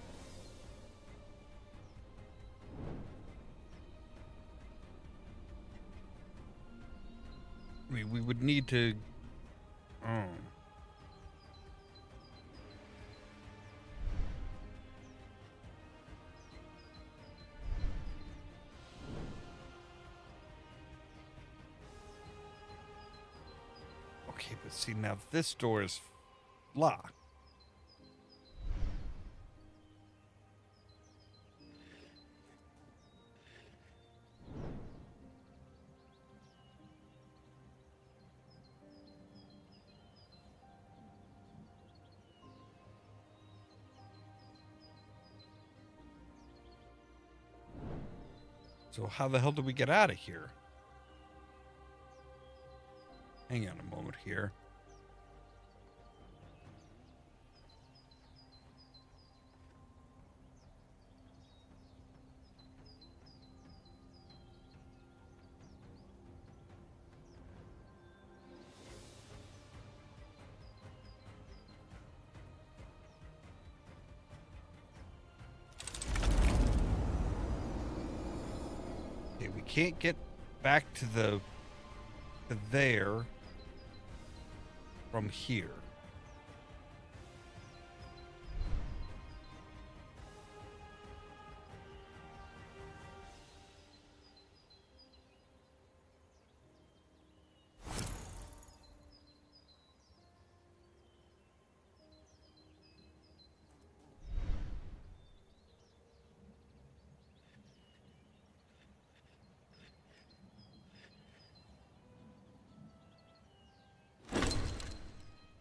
I mean, we would need to... Oh. Okay, but see, now this door is locked. So how the hell do we get out of here? Hang on a moment here. Okay, we can't get back to there from here.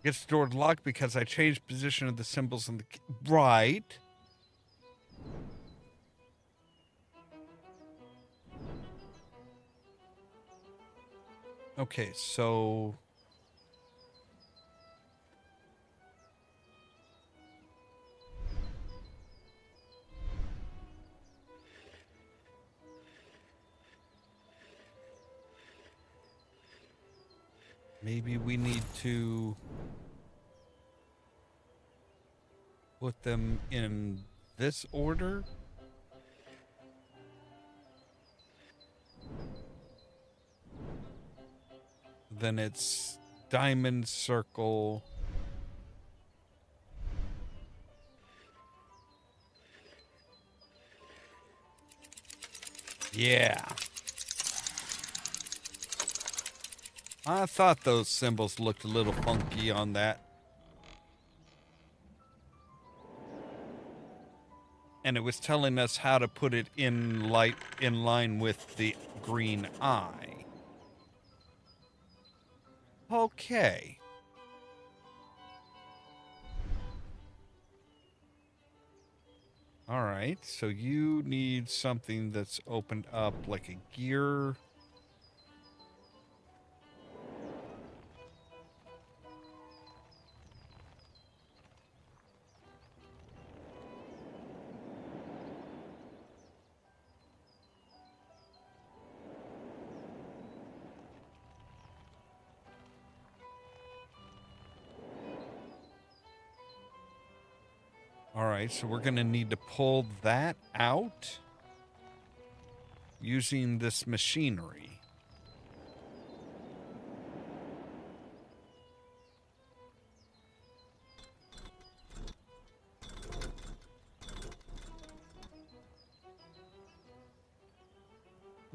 Gets the door locked because I changed position of the symbols in the... Right. Okay, so... maybe we need to put them in this order. Then it's diamond, circle. Yeah. I thought those symbols looked a little funky on that. And it was telling us how to put it in line with the green eye. Okay. All right, so you need something that's opened up like a gear. All right, so we're going to need to pull that out using this machinery.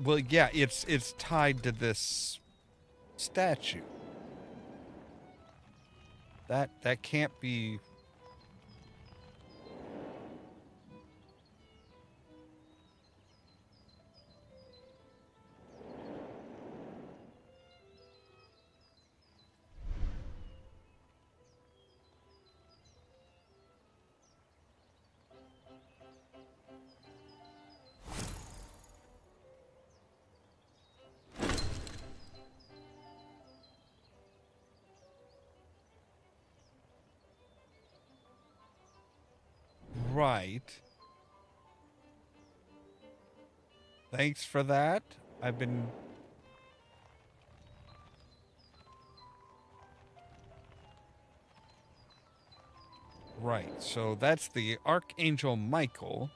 Well, yeah, it's tied to this statue. That can't be. Right. Thanks for that. I've been... Right, so that's the Archangel Michael.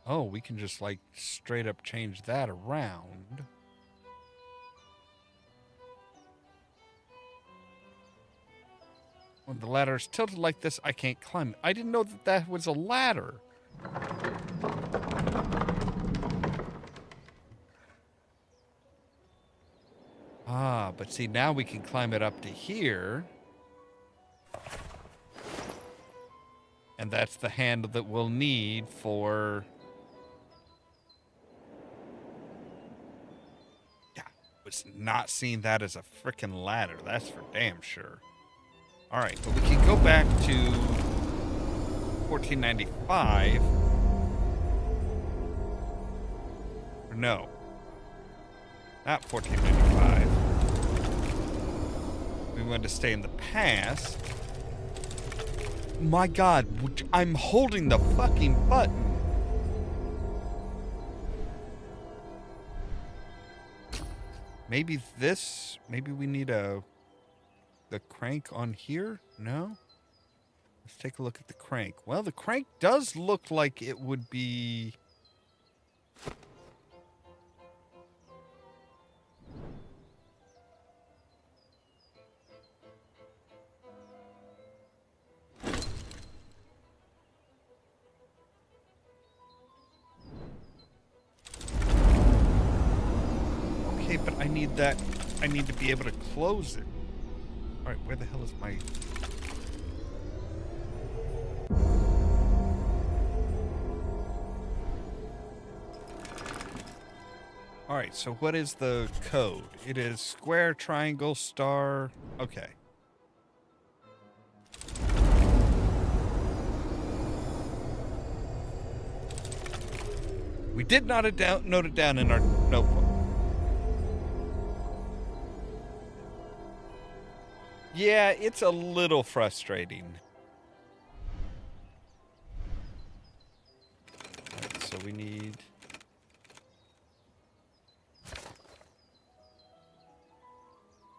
Oh, we can just, like, straight up change that around. When the ladder is tilted like this, I can't climb it. I didn't know that that was a ladder. Ah, but see, now we can climb it up to here. And that's the handle that we'll need for... Yeah, was not seeing that as a frickin' ladder. That's for damn sure. All right, but we can go back to 1495. Or no, not 1495. We want to stay in the past. My God, I'm holding the fucking button. Maybe this, maybe we need the crank on here? No? Let's take a look at the crank. Well, the crank does look like it would be... Okay, but I need that. I need to be able to close it. All right, where the hell is my... All right, so what is the code? It is square, triangle, star. Okay. We did not note it down in our notebook. Yeah, it's a little frustrating. All right, so we need...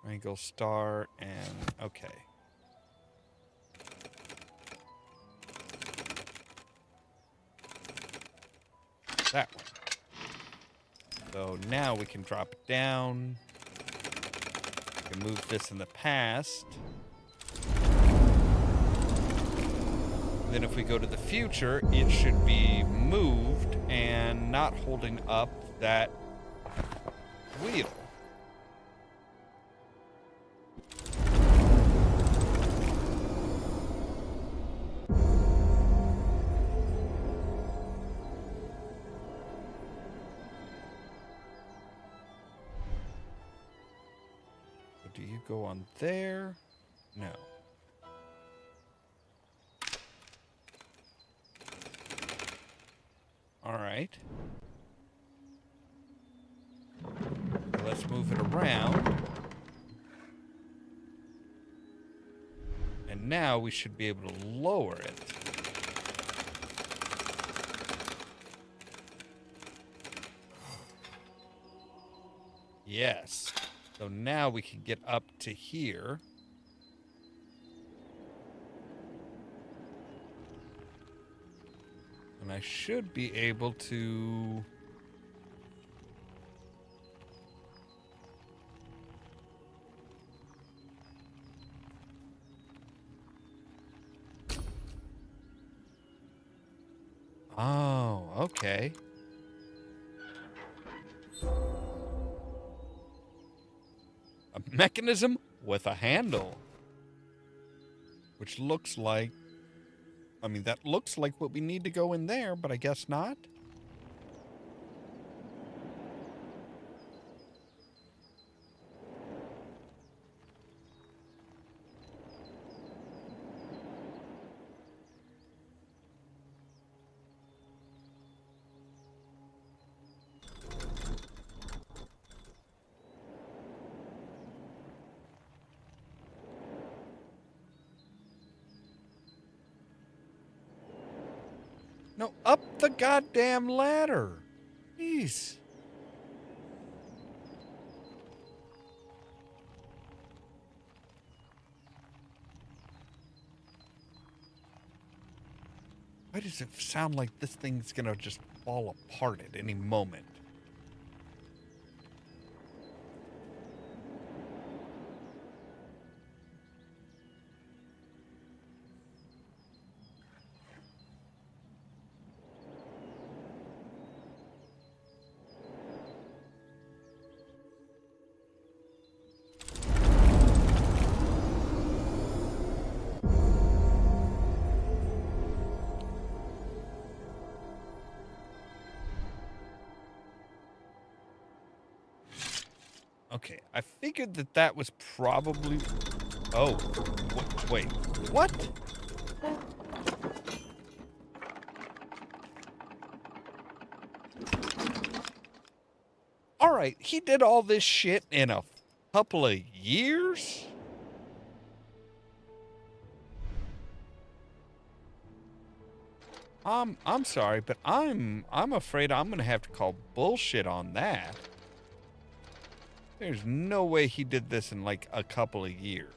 Triangle, star, and... Okay. That one. So now we can drop it down. We can move this in the past. Then if we go to the future, it should be moved and not holding up that wheel. Do you go on there? No. All right. Let's move it around. And now we should be able to lower it. Yes. So now we can get up to here. And I should be able to... Oh, okay. A mechanism with a handle. Which looks like... I mean, that looks like what we need to go in there, but I guess not. No, up the goddamn ladder. Jeez. Why does it sound like this thing's gonna just fall apart at any moment? Okay, I figured that that was probably... Oh, wait, what? All right, he did all this shit in a couple of years? I'm sorry, but I'm afraid I'm gonna have to call bullshit on that. There's no way he did this in like a couple of years.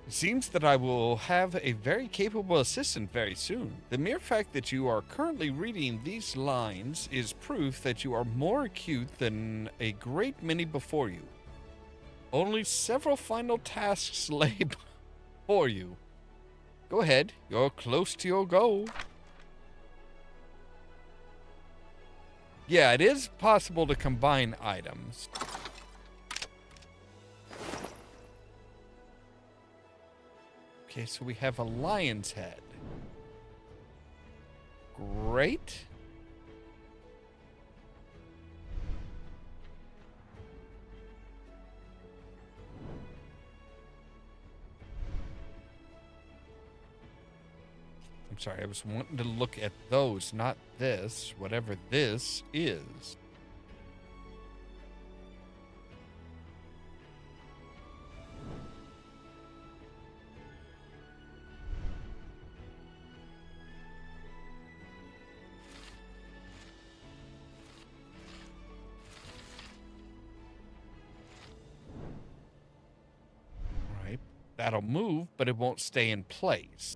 It seems that I will have a very capable assistant very soon. The mere fact that you are currently reading these lines is proof that you are more acute than a great many before you. Only several final tasks lay before you. Go ahead, you're close to your goal. Yeah, it is possible to combine items. Okay, so we have a lion's head. Great. I'm sorry, I was wanting to look at those, not this, whatever this is. That'll move, but it won't stay in place.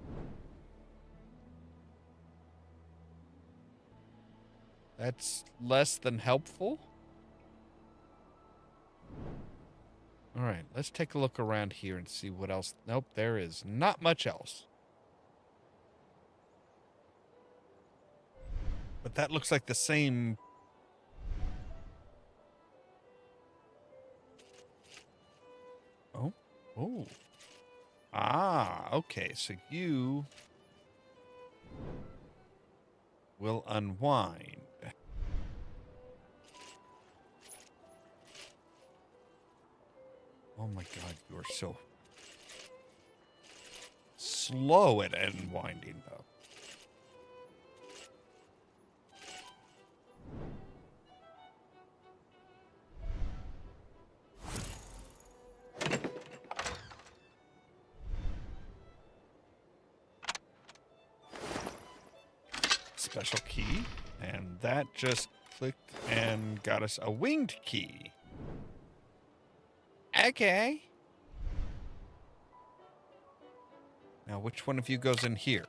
That's less than helpful. All right, let's take a look around here and see what else. Nope, there is not much else. But that looks like the same. Oh. Oh. Ah, okay. So you will unwind. Oh my god, you are so slow at unwinding, though. Special key, and that just clicked and got us a winged key. Okay. Now, which one of you goes in here?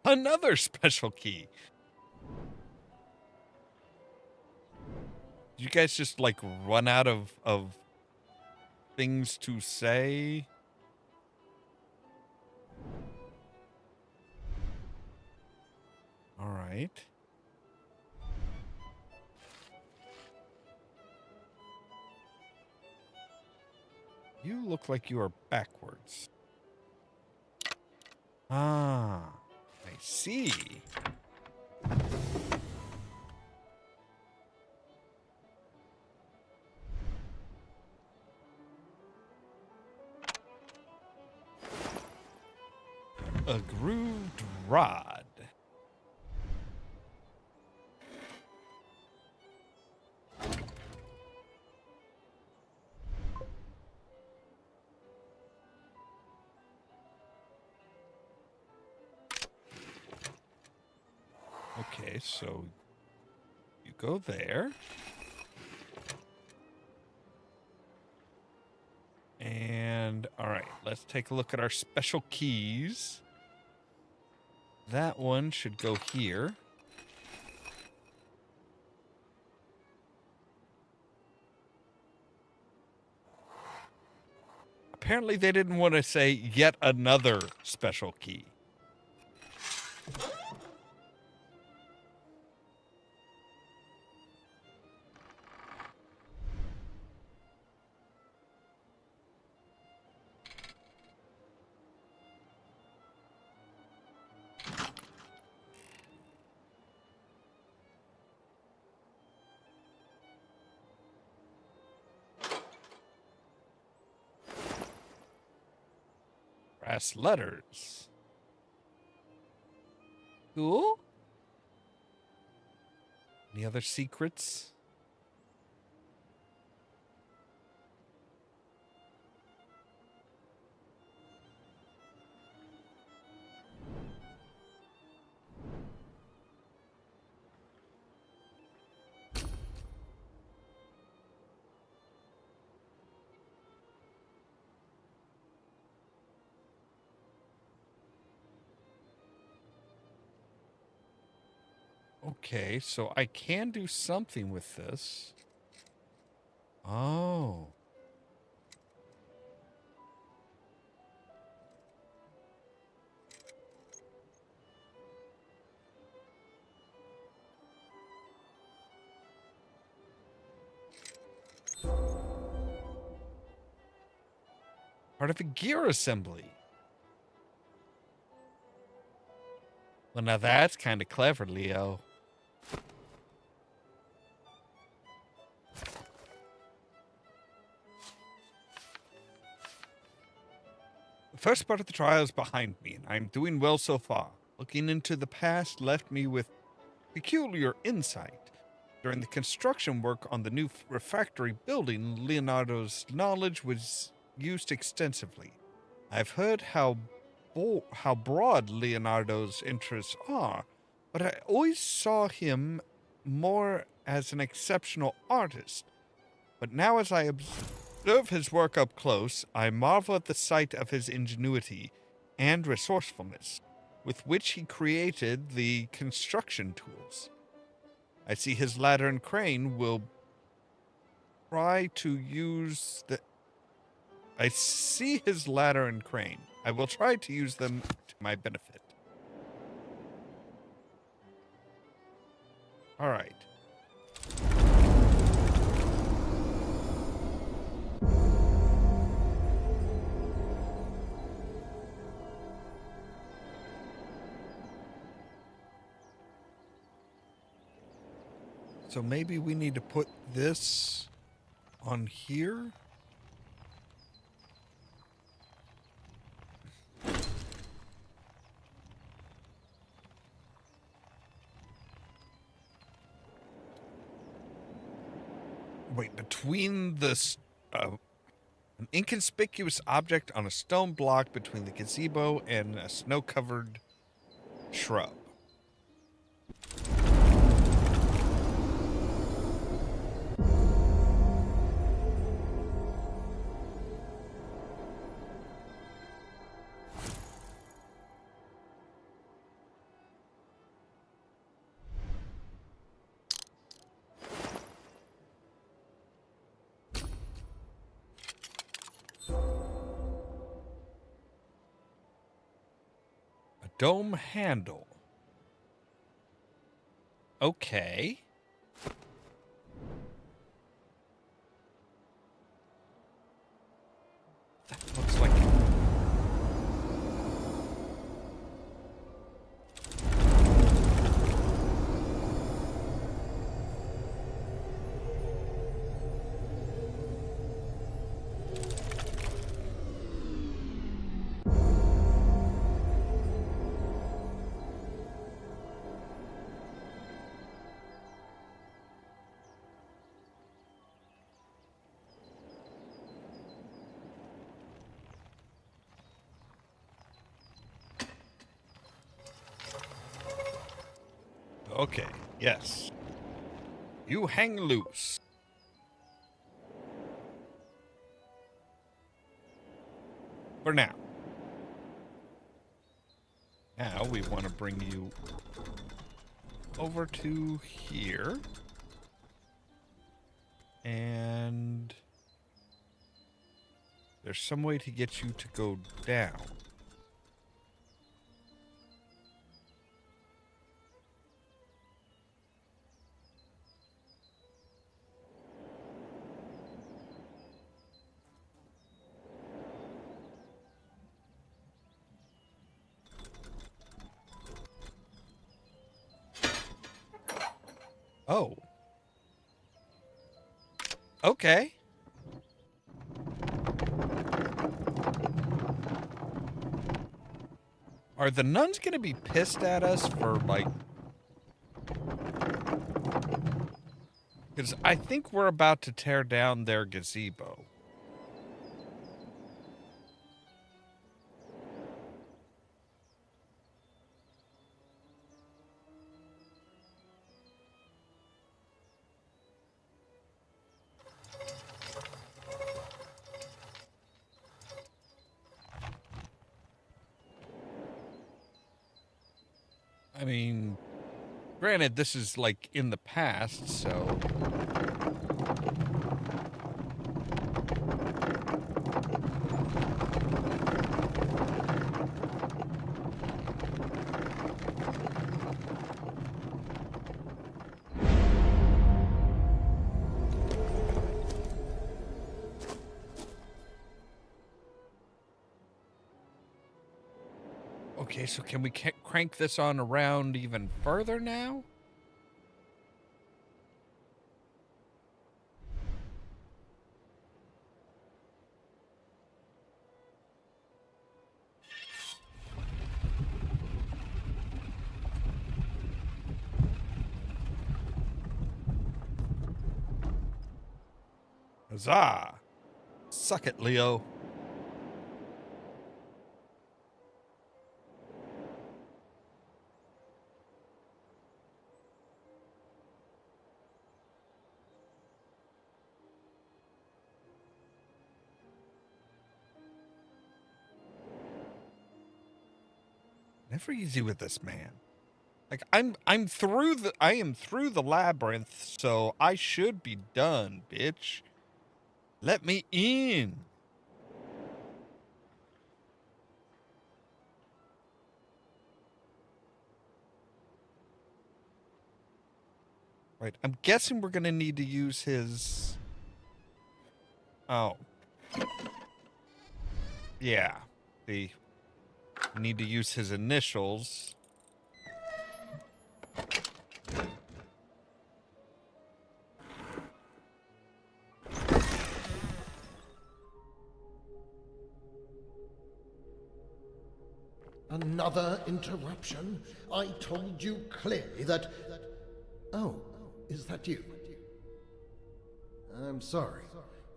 Another special key. Did you guys just, like, run out of things to say? All right. You look like you are backwards. Ah, I see. A grooved rod. Okay, so you go there. And, all right, let's take a look at our special keys. That one should go here. Apparently they didn't want to say yet another special key. Brass letters. Cool. Any other secrets? Okay, so I can do something with this. Oh. Part of a gear assembly. Well, now that's kind of clever, Leo. The first part of the trial is behind me, and I'm doing well so far. Looking into the past left me with peculiar insight. During the construction work on the new refractory building, Leonardo's knowledge was used extensively. I've heard how broad Leonardo's interests are, but I always saw him more as an exceptional artist. But now as I observe his work up close, I marvel at the sight of his ingenuity and resourcefulness, with which he created the construction tools. I see his ladder and crane will try to use the... I see his ladder and crane. I will try to use them to my benefit. All right. So maybe we need to put this on here. Wait, between this, an inconspicuous object on a stone block between the gazebo and a snow-covered shrub. Dome handle. Okay. That looks like... Okay, yes. You hang loose. For now. Now we want to bring you over to here. And there's some way to get you to go down. Oh. Okay. Are the nuns going to be pissed at us for, like... Because I think we're about to tear down their gazebo. I mean, granted, this is, like, in the past, so... Okay, so can we crank this on around even further now? Huzzah! Suck it, Leo. Never easy with this man. Like I am through the labyrinth, so I should be done, bitch. Let me in. Right, I'm guessing we're gonna need to use his. Oh. Yeah. We need to use his initials. Another interruption? I told you clearly that... Oh, is that you? I'm sorry.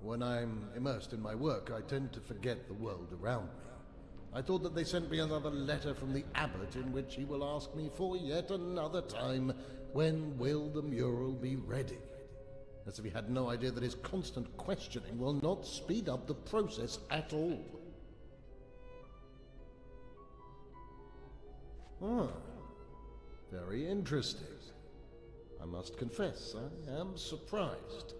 When I'm immersed in my work, I tend to forget the world around me. I thought that they sent me another letter from the abbot in which he will ask me for yet another time, when will the mural be ready? As if he had no idea that his constant questioning will not speed up the process at all. Ah, very interesting. I must confess, I am surprised.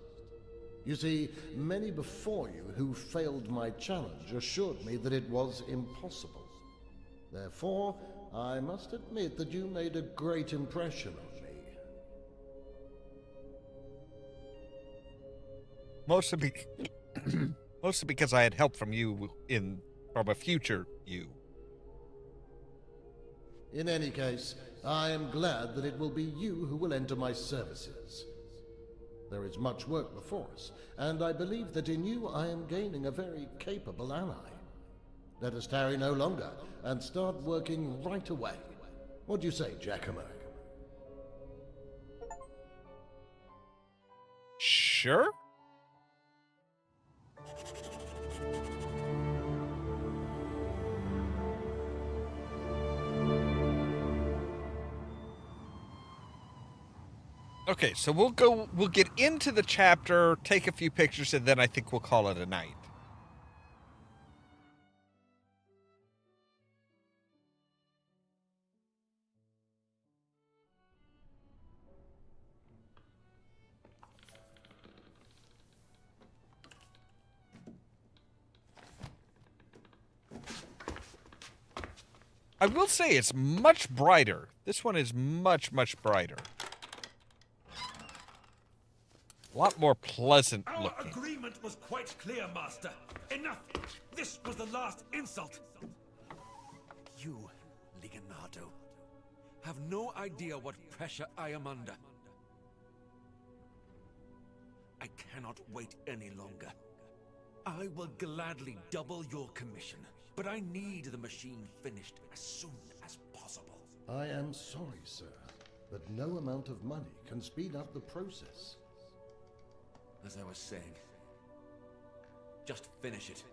You see, many before you who failed my challenge assured me that it was impossible. Therefore, I must admit that you made a great impression on me. Mostly because I had help from you from a future you. In any case, I am glad that it will be you who will enter my services. There is much work before us, and I believe that in you I am gaining a very capable ally. Let us tarry no longer, and start working right away. What do you say, Giacomo? Sure? Okay, so we'll get into the chapter, take a few pictures, and then I think we'll call it a night. I will say it's much brighter. This one is much, much brighter. A lot more pleasant looking. Our agreement was quite clear, Master. Enough! This was the last insult! You, Leonardo, have no idea what pressure I am under. I cannot wait any longer. I will gladly double your commission, but I need the machine finished as soon as possible. I am sorry, sir, but no amount of money can speed up the process. As I was saying, just finish it.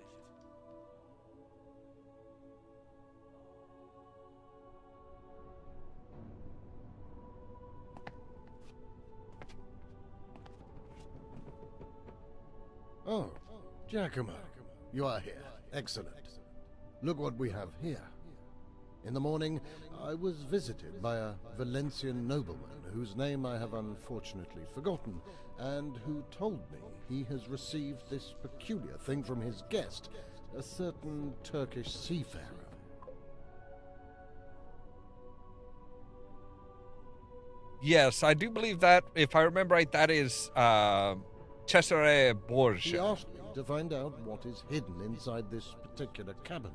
Oh, Giacomo, you are here. Excellent. Look what we have here. In the morning, I was visited by a Valencian nobleman whose name I have unfortunately forgotten, and who told me he has received this peculiar thing from his guest, a certain Turkish seafarer. Yes, I do believe that. If I remember right, that is Cesare Borgia. He asked me to find out what is hidden inside this particular cabinet.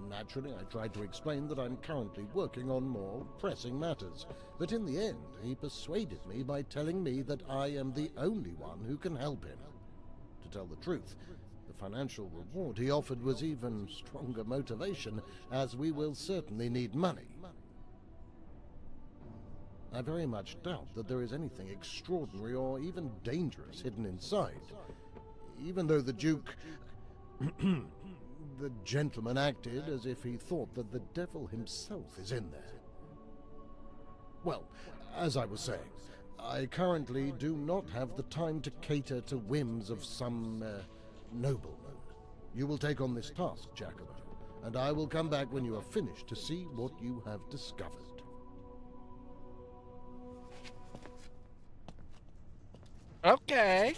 Naturally, I tried to explain that I'm currently working on more pressing matters, but in the end, he persuaded me by telling me that I am the only one who can help him. To tell the truth, the financial reward he offered was even stronger motivation, as we will certainly need money. I very much doubt that there is anything extraordinary or even dangerous hidden inside, even though the Duke... The gentleman acted as if he thought that the devil himself is in there. Well, as I was saying, I currently do not have the time to cater to whims of some nobleman. You will take on this task, Giacomo, and I will come back when you have finished to see what you have discovered. Okay.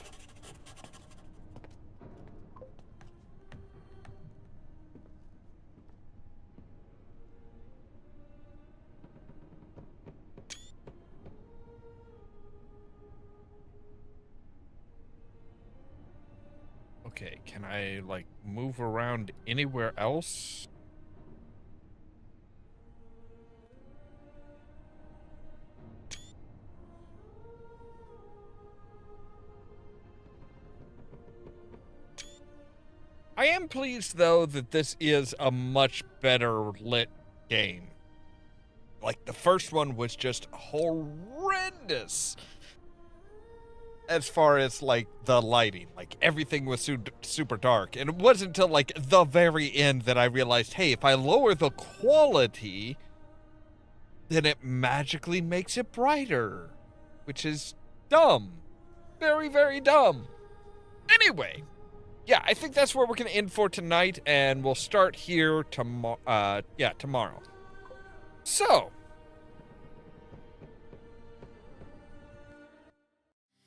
Okay, can I, like, move around anywhere else? I am pleased, though, that this is a much better lit game. Like, the first one was just horrendous as far as, like, the lighting. Like, everything was super dark. And it wasn't until, like, the very end that I realized, hey, if I lower the quality, then it magically makes it brighter. Which is dumb. Very, very dumb. Anyway, yeah, I think that's where we're going to end for tonight, and we'll start here tomorrow. So,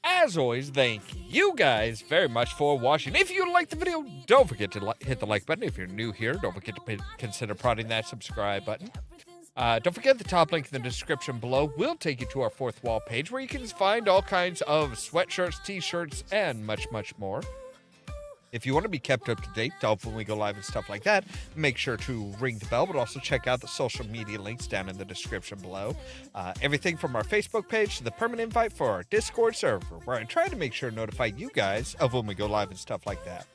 as always, thank you guys very much for watching. If you liked the video, don't forget to hit the like button. If you're new here, don't forget to consider prodding that subscribe button. Don't forget the top link in the description below will take you to our fourth wall page where you can find all kinds of sweatshirts, t-shirts, and much, much more. If you want to be kept up to date when we go live and stuff like that, make sure to ring the bell, but also check out the social media links down in the description below. Everything from our Facebook page to the permanent invite for our Discord server, where I try to make sure to notify you guys of when we go live and stuff like that.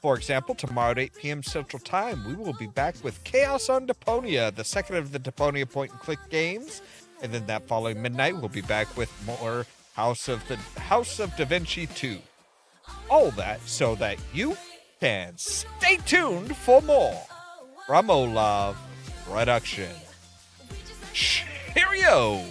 For example, tomorrow at 8 p.m. Central Time, we will be back with Chaos on Deponia, the second of the Deponia point-and-click games. And then that following midnight, we'll be back with more House of Da Vinci 2. All that so that you can stay tuned for more from Ollamh Production. Cheerio!